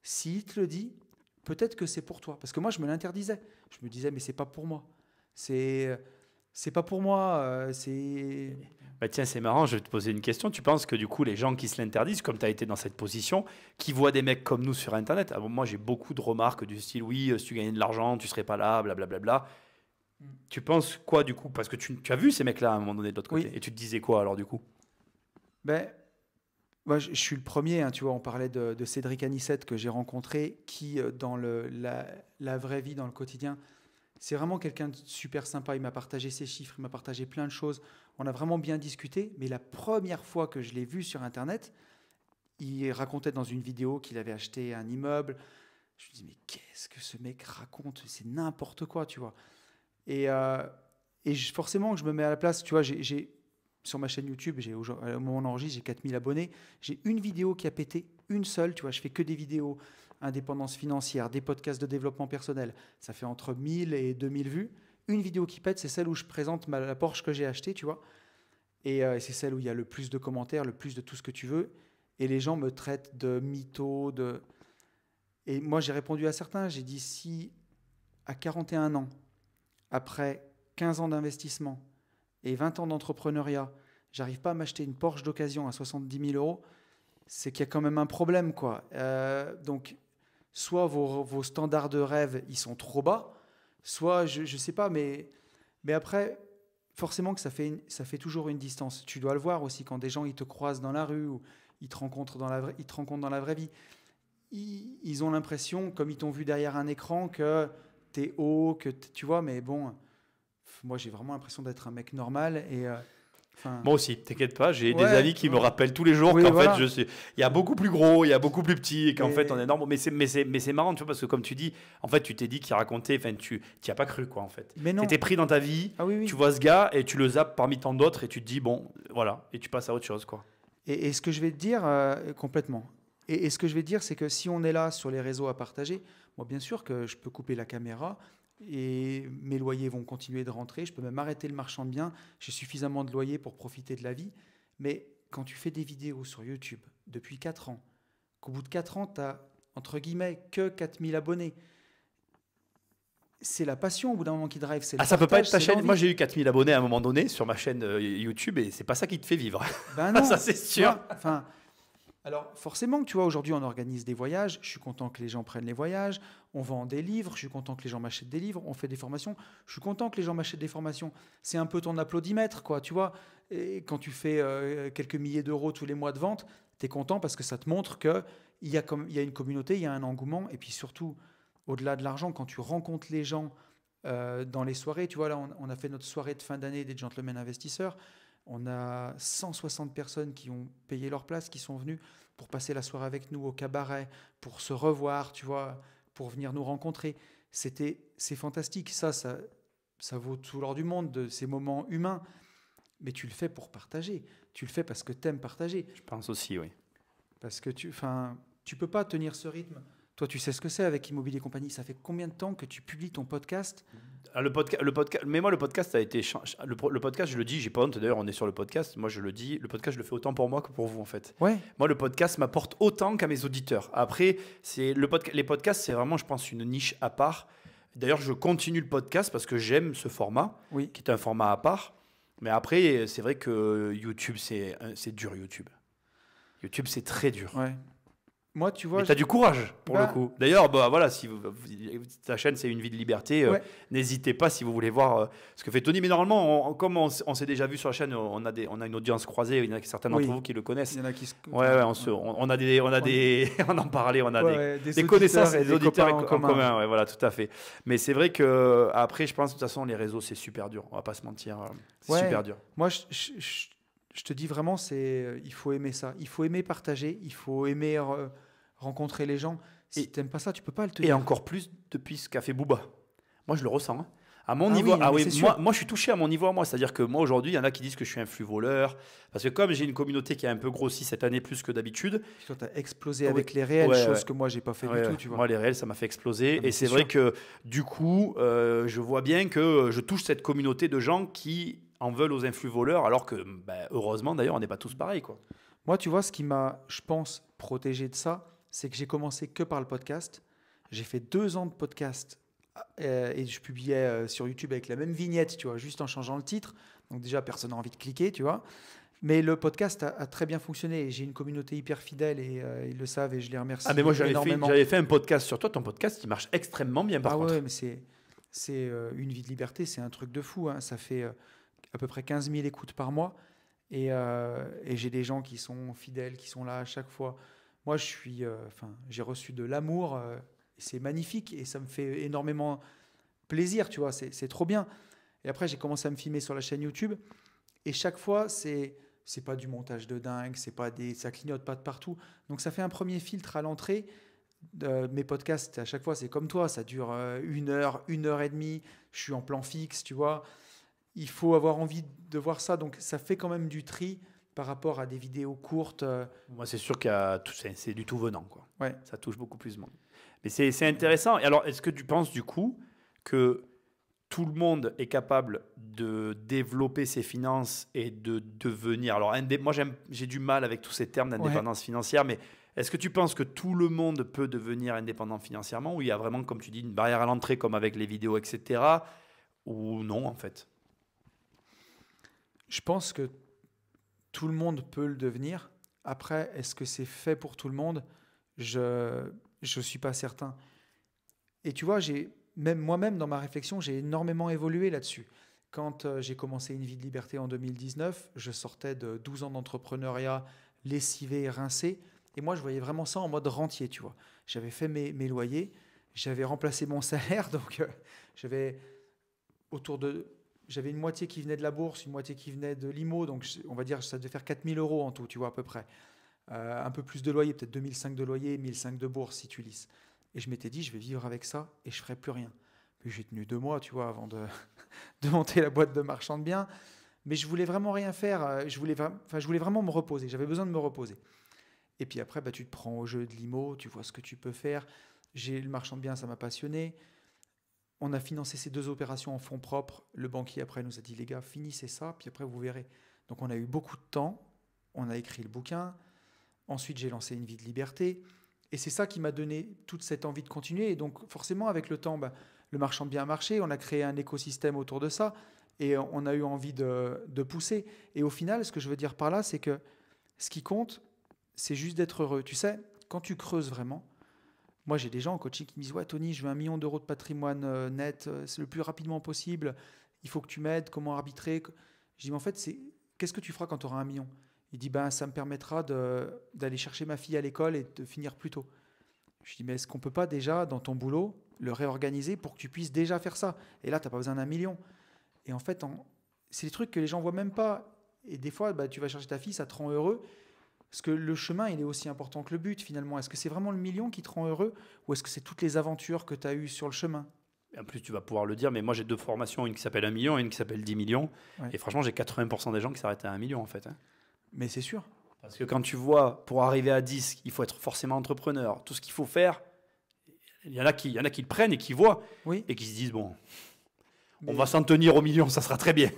s'il te le dit, peut-être que c'est pour toi. Parce que moi, je me l'interdisais. Je me disais, mais c'est pas pour moi. C'est pas pour moi. C'est. Bah tiens, c'est marrant, je vais te poser une question. Tu penses que du coup, les gens qui se l'interdisent, comme tu as été dans cette position, qui voient des mecs comme nous sur Internet, moi j'ai beaucoup de remarques du style, oui, si tu gagnais de l'argent, tu serais pas là, blablabla. Tu penses quoi du coup? Parce que tu as vu ces mecs-là à un moment donné de l'autre côté. Oui. Et tu te disais quoi alors du coup? Ben, moi, je suis le premier, hein, tu vois, on parlait de Cédric Anissette que j'ai rencontré, qui, dans la vraie vie, dans le quotidien, c'est vraiment quelqu'un de super sympa. Il m'a partagé ses chiffres, il m'a partagé plein de choses. On a vraiment bien discuté. Mais la première fois que je l'ai vu sur Internet, il racontait dans une vidéo qu'il avait acheté un immeuble. Je me dis, mais qu'est-ce que ce mec raconte? C'est n'importe quoi, tu vois. Et, forcément, que je me mets à la place, tu vois, sur ma chaîne YouTube, au moment où on enregistre, j'ai 4000 abonnés. J'ai une vidéo qui a pété, une seule, tu vois. Je fais que des vidéos indépendance financière, des podcasts de développement personnel. Ça fait entre 1000 et 2000 vues. Une vidéo qui pète, c'est celle où je présente la Porsche que j'ai achetée, tu vois. Et c'est celle où il y a le plus de commentaires, le plus de tout ce que tu veux. Et les gens me traitent de mytho, Et moi, j'ai répondu à certains. J'ai dit, si à 41 ans, après 15 ans d'investissement et 20 ans d'entrepreneuriat, j'arrive pas à m'acheter une Porsche d'occasion à 70 000 euros, c'est qu'il y a quand même un problème, quoi. Donc, soit vos standards de rêve, ils sont trop bas, soit, je ne sais pas, mais après, forcément que ça fait toujours une distance. Tu dois le voir aussi quand des gens ils te croisent dans la rue ou ils te rencontrent dans la vraie vie. Ils ont l'impression, comme ils t'ont vu derrière un écran, que tu es haut, tu vois, mais bon, moi j'ai vraiment l'impression d'être un mec normal et moi aussi, t'inquiète pas, j'ai des ouais, amis qui me rappellent tous les jours oui, qu'en voilà. fait, il y a beaucoup plus gros, il y a beaucoup plus petit, et qu'en fait, on est énorme. Mais c'est marrant, tu vois, parce que comme tu dis, en fait, tu t'es dit qu'il racontait, enfin, tu n'y as pas cru, quoi, en fait. Mais non. Tu étais pris dans ta vie, Ah, oui. tu vois ce gars, et tu le zappes parmi tant d'autres, et tu te dis, bon, voilà, et tu passes à autre chose, quoi. Et ce que je vais te dire, complètement. Et ce que je vais te dire, c'est que si on est là sur les réseaux à partager, moi, bien sûr que je peux couper la caméra et mes loyers vont continuer de rentrer. Je peux même arrêter le marchand de biens. J'ai suffisamment de loyers pour profiter de la vie. Mais quand tu fais des vidéos sur YouTube depuis 4 ans, qu'au bout de 4 ans, tu n'as, entre guillemets, que 4000 abonnés, c'est la passion au bout d'un moment qui drive. C'est ça peut pas être ta chaîne. Moi, j'ai eu 4000 abonnés à un moment donné sur ma chaîne YouTube, et c'est pas ça qui te fait vivre. Ben non, ça, c'est sûr. Enfin, alors forcément, tu vois, aujourd'hui, on organise des voyages. Je suis content que les gens prennent les voyages. On vend des livres. Je suis content que les gens m'achètent des livres. On fait des formations. Je suis content que les gens m'achètent des formations. C'est un peu ton applaudimètre, quoi, tu vois. Et quand tu fais quelques milliers d'euros tous les mois de vente, tu es content parce que ça te montre qu'il y a une communauté, il y a un engouement. Et puis surtout, au-delà de l'argent, quand tu rencontres les gens dans les soirées, tu vois, là, on a fait notre soirée de fin d'année des Gentlemen Investisseurs. On a 160 personnes qui ont payé leur place, qui sont venues pour passer la soirée avec nous au cabaret, pour se revoir, tu vois, pour venir nous rencontrer. C'est fantastique. Ça vaut tout l'or du monde, de ces moments humains. Mais tu le fais pour partager. Tu le fais parce que tu aimes partager. Je pense aussi, oui. Parce que tu peux pas tenir ce rythme. Toi, tu sais ce que c'est avec Immobilier Compagnie. Ça fait combien de temps que tu publies ton podcast? Le podcast, mais moi, le podcast a été. Le podcast, je le dis, j'ai pas honte. D'ailleurs, on est sur le podcast. Moi, je le dis, le podcast, je le fais autant pour moi que pour vous, en fait. Ouais. Moi, le podcast m'apporte autant qu'à mes auditeurs. Après, les podcasts, c'est vraiment, je pense, une niche à part. D'ailleurs, je continue le podcast parce que j'aime ce format, Oui. qui est un format à part. Mais après, c'est vrai que YouTube, c'est dur, YouTube. YouTube, c'est très dur. Ouais. Moi, tu vois. Mais tu as du courage pour le coup. D'ailleurs, voilà, si ta chaîne, c'est une vie de liberté, n'hésitez pas si vous voulez voir ce que fait Tony. Mais normalement, comme on s'est déjà vu sur la chaîne, on a une audience croisée. Il y en a certains d'entre vous qui le connaissent. Il y en a qui on en parlait, on a des auditeurs connaissances et des auditeurs en commun. commun. Voilà, tout à fait. Mais c'est vrai que après, je pense de toute façon, les réseaux, c'est super dur. On va pas se mentir, c'est super dur. Moi, je te dis vraiment, il faut aimer ça. Il faut aimer partager, il faut aimer rencontrer les gens. Si Et, tu n'aimes pas ça, tu peux pas le et tenir. encore plus depuis ce qu'a fait Booba. Moi, je le ressens. Hein. À mon Ah niveau, oui, non, mais c'est sûr. moi, je suis touché à mon niveau à moi. C'est-à-dire que moi, aujourd'hui, il y en a qui disent que je suis un flux voleur. Parce que comme j'ai une communauté qui a un peu grossi cette année plus que d'habitude. Puis toi, tu as explosé Oui, avec les réels, ouais, chose ouais. que moi, j'ai pas fait Ouais, du ouais. tout, tu vois. Moi, les réels, ça m'a fait exploser. Ah, mais Et c'est c'est vrai sûr. que du coup, je vois bien que je touche cette communauté de gens qui en veulent aux influx voleurs, alors que, ben, heureusement d'ailleurs, on n'est pas tous pareils, quoi. Moi, tu vois, ce qui m'a, je pense, protégé de ça, c'est que j'ai commencé que par le podcast. J'ai fait 2 ans de podcast et je publiais sur YouTube avec la même vignette, tu vois, juste en changeant le titre. Donc déjà, personne n'a envie de cliquer, tu vois. Mais le podcast a très bien fonctionné et j'ai une communauté hyper fidèle et ils le savent et je les remercie Ah, mais moi, énormément. j'avais fait un podcast sur toi. Ton podcast, il marche extrêmement bien, par Ah contre. ouais, mais c'est une vie de liberté, c'est un truc de fou, hein. Ça fait à peu près 15 000 écoutes par mois et j'ai des gens qui sont fidèles, qui sont là à chaque fois. Moi, j'ai reçu de l'amour, et c'est magnifique et ça me fait énormément plaisir, tu vois, c'est trop bien. Et après, j'ai commencé à me filmer sur la chaîne YouTube et chaque fois, c'est pas du montage de dingue, ça clignote pas de partout. Donc ça fait un premier filtre à l'entrée. Mes podcasts, à chaque fois, c'est comme toi, ça dure 1 heure et demie. Je suis en plan fixe, tu vois. Il faut avoir envie de voir ça, donc ça fait quand même du tri par rapport à des vidéos courtes. Moi, c'est sûr qu'il y a c'est du tout venant, quoi. Ouais. Ça touche beaucoup plus de monde. Mais c'est intéressant. Et alors, est-ce que tu penses, du coup, que tout le monde est capable de développer ses finances et de devenir. Alors, moi, j'ai du mal avec tous ces termes d'indépendance financière, mais est-ce que tu penses que tout le monde peut devenir indépendant financièrement ou il y a vraiment, comme tu dis, une barrière à l'entrée, comme avec les vidéos, etc. Ou non, en fait? Je pense que tout le monde peut le devenir. Après, est-ce que c'est fait pour tout le monde? Je ne suis pas certain. Et tu vois, même moi-même, dans ma réflexion, j'ai énormément évolué là-dessus. Quand j'ai commencé une vie de liberté en 2019, je sortais de 12 ans d'entrepreneuriat lessivé, rincé. Et moi, je voyais vraiment ça en mode rentier, tu vois. J'avais fait mes loyers, j'avais remplacé mon salaire, donc j'avais autour de... J'avais une moitié qui venait de la bourse, une moitié qui venait de l'IMO, donc on va dire que ça devait faire 4 000 euros en tout, tu vois, à peu près. Un peu plus de loyer, peut-être 2 500 de loyer, 1 500 de bourse si tu lisses. Et je m'étais dit, je vais vivre avec ça et je ne ferai plus rien. Puis j'ai tenu 2 mois, tu vois, avant de monter la boîte de marchand de biens. Mais je voulais vraiment rien faire. Je voulais vraiment me reposer. J'avais besoin de me reposer. Et puis après, tu te prends au jeu de l'IMO, tu vois ce que tu peux faire. J'ai le marchand de biens, ça m'a passionné. On a financé ces 2 opérations en fonds propres. Le banquier, après, nous a dit, les gars, finissez ça, puis après, vous verrez. Donc, on a eu beaucoup de temps. On a écrit le bouquin. Ensuite, j'ai lancé une vie de liberté. Et c'est ça qui m'a donné toute cette envie de continuer. Et donc, forcément, avec le temps, le marchand de biens a marché. On a créé un écosystème autour de ça. Et on a eu envie de pousser. Et au final, ce que je veux dire par là, c'est que ce qui compte, c'est juste d'être heureux. Tu sais, quand tu creuses vraiment, moi, j'ai des gens en coaching qui me disent « Ouais, Tony, je veux 1 million d'euros de patrimoine net, c'est le plus rapidement possible. Il faut que tu m'aides. Comment arbitrer ?» Je dis « Mais en fait, qu'est-ce que tu feras quand tu auras 1 million ?» Il dit ça me permettra d'aller chercher ma fille à l'école et de finir plus tôt. Je dis mais est-ce qu'on peut pas déjà, dans ton boulot, le réorganiser pour que tu puisses déjà faire ça? Et là, tu n'as pas besoin d'1 million. Et en fait, c'est des trucs que les gens voient même pas. Et des fois, tu vas chercher ta fille, ça te rend heureux. Parce que le chemin, il est aussi important que le but, finalement. Est-ce que c'est vraiment le million qui te rend heureux ou est-ce que c'est toutes les aventures que tu as eues sur le chemin? Et en plus, tu vas pouvoir le dire, mais moi, j'ai 2 formations, une qui s'appelle 1 million et une qui s'appelle 10 millions. Ouais. Et franchement, j'ai 80% des gens qui s'arrêtent à 1 million, en fait. Hein. Mais c'est sûr. Parce que quand tu vois, pour arriver à 10, il faut être forcément entrepreneur. Tout ce qu'il faut faire, il y en a qui le prennent et qui voient Oui. et qui se disent, bon, Mais... on va s'en tenir au million, ça sera très bien.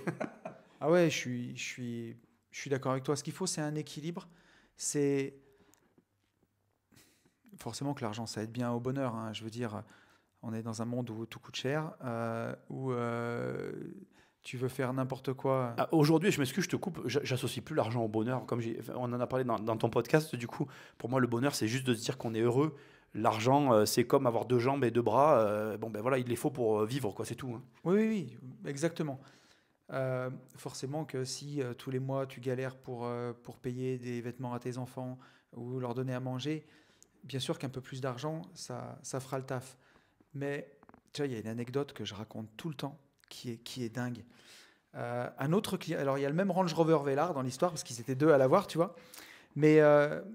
Ah ouais, je suis d'accord avec toi. Ce qu'il faut, c'est un équilibre. C'est forcément que l'argent, ça aide bien au bonheur. Hein. Je veux dire, on est dans un monde où tout coûte cher, où tu veux faire n'importe quoi. Ah, aujourd'hui, je m'excuse, je te coupe, j'associe plus l'argent au bonheur. Comme on en a parlé dans ton podcast, du coup, pour moi, le bonheur, c'est juste de se dire qu'on est heureux. L'argent, c'est comme avoir 2 jambes et 2 bras. Bon, ben voilà, il les faut pour vivre, quoi, c'est tout. Hein. Oui, exactement. Forcément que si tous les mois tu galères pour payer des vêtements à tes enfants ou leur donner à manger, bien sûr qu'un peu plus d'argent, ça fera le taf. Mais tu vois, il y a une anecdote que je raconte tout le temps qui est dingue. Un autre client, alors il y a le même Range Rover Velar dans l'histoire, parce qu'ils étaient deux à l'avoir, tu vois. Mais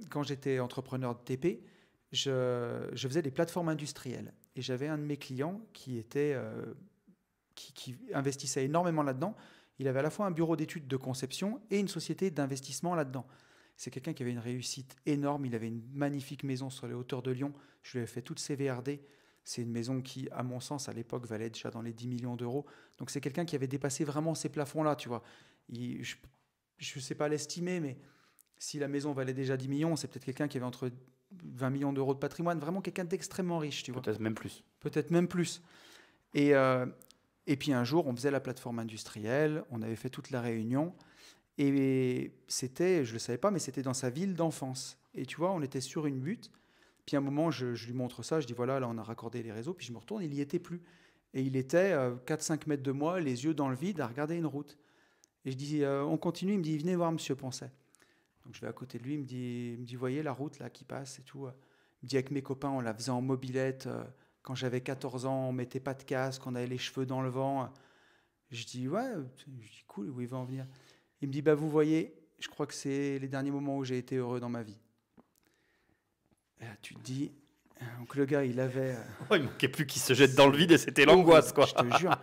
quand j'étais entrepreneur de TP, je faisais des plateformes industrielles. Et j'avais un de mes clients qui investissait énormément là-dedans. Il avait à la fois un bureau d'études de conception et une société d'investissement là-dedans. C'est quelqu'un qui avait une réussite énorme. Il avait une magnifique maison sur les hauteurs de Lyon. Je lui avais fait toutes ses VRD. C'est une maison qui, à mon sens, à l'époque, valait déjà dans les 10 millions d'euros. Donc c'est quelqu'un qui avait dépassé vraiment ces plafonds-là, tu vois. Je ne sais pas l'estimer, mais si la maison valait déjà 10 millions, c'est peut-être quelqu'un qui avait entre 20 millions d'euros de patrimoine. Vraiment quelqu'un d'extrêmement riche, tu vois. Peut-être même plus. Peut-être même plus. Et puis un jour, on faisait la plateforme industrielle, on avait fait toute la réunion, et c'était, je ne le savais pas, mais c'était dans sa ville d'enfance. Et tu vois, on était sur une butte, puis à un moment, je lui montre ça, je dis voilà, là on a raccordé les réseaux, puis je me retourne, il n'y était plus. Et il était 4-5 mètres de moi, les yeux dans le vide, à regarder une route. Et je dis, on continue, il me dit, venez voir monsieur Poncet. Donc je vais à côté de lui, il me dit voyez la route là qui passe et tout. Il me dit avec mes copains, on la faisait en mobilette. Quand j'avais 14 ans, on mettait pas de casque, on avait les cheveux dans le vent. Je dis ouais, je dis cool, où il va en venir. Il me dit bah vous voyez, je crois que c'est les derniers moments où j'ai été heureux dans ma vie. Et là, tu te dis, donc le gars il avait. Oh, il manquait plus qu'il se jette dans le vide et c'était l'angoisse quoi. Je te jure.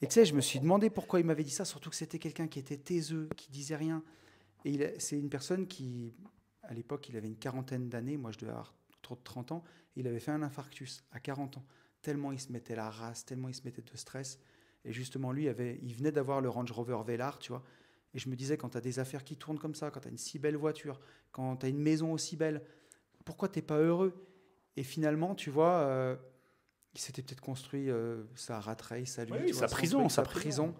Et tu sais, je me suis demandé pourquoi il m'avait dit ça, surtout que c'était quelqu'un qui était taiseux, qui disait rien. Et c'est une personne qui, à l'époque, il avait une quarantaine d'années, moi je devais avoir trop de 30 ans, et il avait fait un infarctus à 40 ans. Tellement il se mettait la race, tellement il se mettait de stress. Et justement, lui, il venait d'avoir le Range Rover Velar, tu vois. Et je me disais, quand tu as des affaires qui tournent comme ça, quand tu as une si belle voiture, quand tu as une maison aussi belle, pourquoi tu n'es pas heureux? Et finalement, tu vois, il s'était peut-être construit sa rat race, sa lui, Oui, sa prison, sa prison.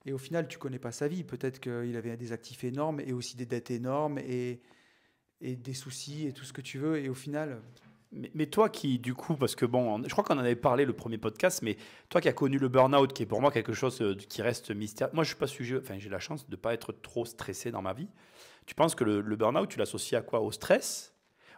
Et au final, tu connais pas sa vie. Peut-être qu'il avait des actifs énormes et aussi des dettes énormes et des soucis et tout ce que tu veux. Et au final... Mais toi qui, du coup, parce que bon, je crois qu'on en avait parlé le premier podcast, mais toi qui as connu le burn-out, qui est pour moi quelque chose qui reste mystérieux. Moi, je suis pas sujet, enfin, j'ai la chance de ne pas être trop stressé dans ma vie. Tu penses que le burn-out, tu l'associes à quoi? Au stress?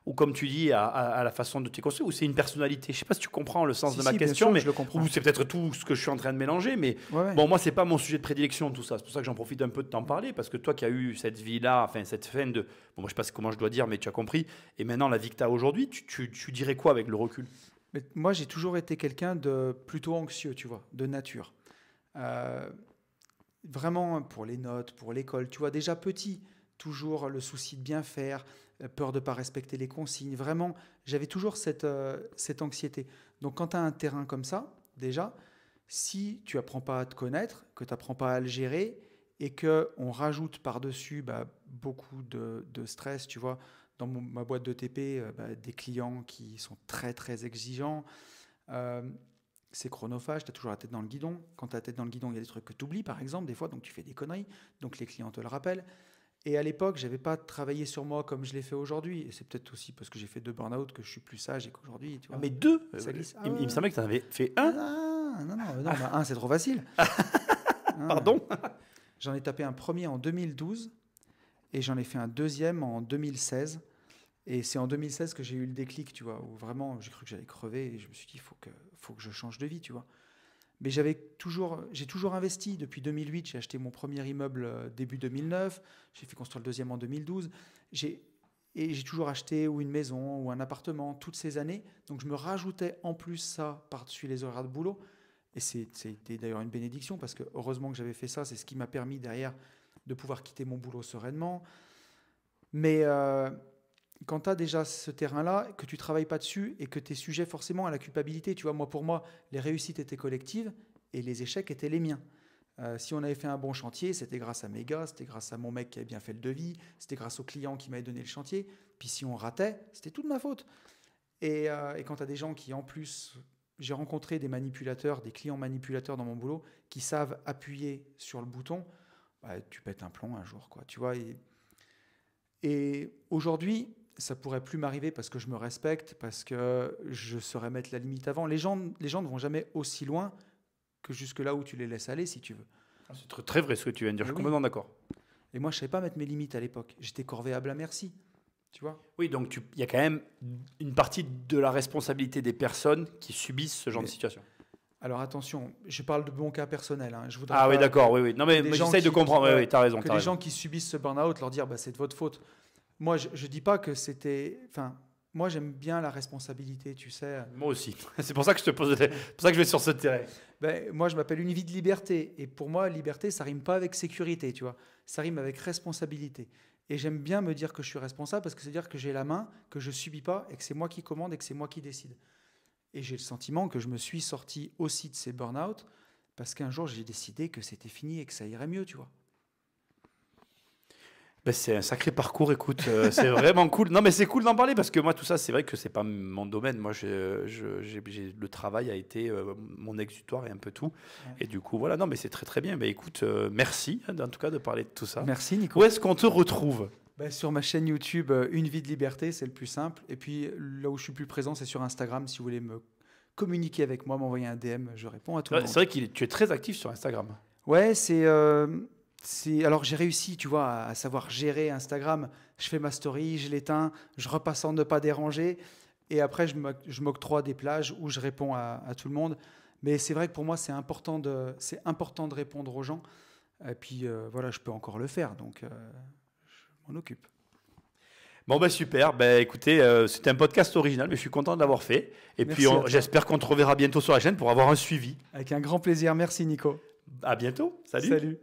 Ou comme tu dis, à la façon de t'y construire? Ou c'est une personnalité? Je ne sais pas si tu comprends le sens de ma question, sûr, mais je le comprends. ou c'est peut-être tout ce que je suis en train de mélanger. Mais Ouais. bon, moi, c'est pas mon sujet de prédilection, tout ça. C'est pour ça que j'en profite un peu de t'en parler, parce que toi qui as eu cette vie-là, enfin, cette fin de... Bon, moi, je sais pas comment je dois dire, mais tu as compris. Et maintenant, la vie que tu as aujourd'hui, tu dirais quoi avec le recul? Mais moi, j'ai toujours été quelqu'un de plutôt anxieux, tu vois, de nature. Vraiment, pour les notes, pour l'école, tu vois, déjà petit, toujours le souci de bien faire, peur de ne pas respecter les consignes. Vraiment, j'avais toujours cette anxiété. Donc, quand tu as un terrain comme ça, déjà, si tu apprends pas à te connaître, que tu n'apprends pas à le gérer et qu'on rajoute par-dessus beaucoup de stress, tu vois, dans ma boîte de TP, des clients qui sont très, très exigeants, c'est chronophage, tu as toujours la tête dans le guidon. Quand tu as la tête dans le guidon, il y a des trucs que tu oublies, par exemple, des fois, donc tu fais des conneries, donc les clients te le rappellent. Et à l'époque, je n'avais pas travaillé sur moi comme je l'ai fait aujourd'hui. Et c'est peut-être aussi parce que j'ai fait 2 burn-out que je suis plus sage et qu'aujourd'hui, tu vois. Mais 2? Ça glisse. Il me semblait que tu en avais fait 1. Non, 1, c'est trop facile. Pardon? J'en ai tapé un premier en 2012 et j'en ai fait un deuxième en 2016. Et c'est en 2016 que j'ai eu le déclic, tu vois, où vraiment j'ai cru que j'allais crever et je me suis dit, il faut que je change de vie, tu vois. Mais j'ai toujours investi. Depuis 2008, j'ai acheté mon premier immeuble début 2009. J'ai fait construire le deuxième en 2012. Et j'ai toujours acheté ou une maison ou un appartement toutes ces années. Donc je me rajoutais en plus ça par-dessus les horaires de boulot. Et c'était d'ailleurs une bénédiction parce que heureusement que j'avais fait ça. C'est ce qui m'a permis derrière de pouvoir quitter mon boulot sereinement. Mais quand tu as déjà ce terrain-là, que tu ne travailles pas dessus et que tu es sujet forcément à la culpabilité, tu vois, pour moi, les réussites étaient collectives et les échecs étaient les miens. Si on avait fait un bon chantier, c'était grâce à mes gars, c'était grâce à mon mec qui avait bien fait le devis, c'était grâce au client qui m'avait donné le chantier. Puis si on ratait, c'était toute ma faute. Et quand tu as des gens qui, en plus, j'ai rencontré des manipulateurs, des clients manipulateurs dans mon boulot, qui savent appuyer sur le bouton, tu pètes un plomb un jour, quoi, tu vois. Et aujourd'hui, ça pourrait plus m'arriver parce que je me respecte, parce que je saurais mettre la limite avant. Les gens ne vont jamais aussi loin que jusque là où tu les laisses aller, si tu veux. C'est très, très vrai ce que tu viens de dire, je suis complètement d'accord. Et moi, je ne savais pas mettre mes limites à l'époque. J'étais corvéable à merci, tu vois. Oui, donc il y a quand même une partie de la responsabilité des personnes qui subissent ce genre de situation. Alors attention, je parle de mon cas personnel. Hein. Je voudrais Ah oui, pas d'accord, oui. Non, mais que des gens j'essaye de qui- comprendre. ouais, Oui, tu as raison. que t'as les raison. gens qui subissent ce burn-out leur dire bah, c'est de votre faute. Moi, je ne dis pas que c'était. Enfin, moi, j'aime bien la responsabilité, tu sais. Moi aussi. C'est pour ça que je te pose. C'est pour ça que je vais sur ce terrain. Ben, moi, je m'appelle une vie de liberté. Et pour moi, liberté, ça rime pas avec sécurité, tu vois. Ça rime avec responsabilité. Et j'aime bien me dire que je suis responsable parce que c'est dire que j'ai la main, que je subis pas et que c'est moi qui commande et que c'est moi qui décide. Et j'ai le sentiment que je me suis sorti aussi de ces burn-out parce qu'un jour, j'ai décidé que c'était fini et que ça irait mieux, tu vois. Ben, c'est un sacré parcours, écoute, c'est vraiment cool. Non, mais c'est cool d'en parler parce que moi, tout ça, c'est vrai que c'est pas mon domaine. Moi, le travail a été mon exutoire et un peu tout. Ouais. Et du coup, voilà, non, mais c'est très très bien. Ben, écoute, merci en tout cas de parler de tout ça. Merci, Nico. Où est-ce qu'on te retrouve? Ben, sur ma chaîne YouTube, Une vie de liberté, c'est le plus simple. Et puis là où je suis plus présent, c'est sur Instagram. Si vous voulez me communiquer avec moi, m'envoyer un DM, je réponds à tout le monde. C'est vrai que tu es très actif sur Instagram. Ouais, alors j'ai réussi, tu vois, à savoir gérer Instagram. Je fais ma story, je l'éteins, je repasse en ne pas déranger. Et après, je m'octroie des plages où je réponds à tout le monde. Mais c'est vrai que pour moi, c'est important de répondre aux gens. Et puis voilà, je peux encore le faire. Donc, je m'en occupe. Bon, ben super. Ben, écoutez, c'était un podcast original, mais je suis content de l'avoir fait. Et Merci puis, à toi. j'espère qu'on te reverra bientôt sur la chaîne pour avoir un suivi. Avec un grand plaisir. Merci, Nico. À bientôt. Salut. Salut.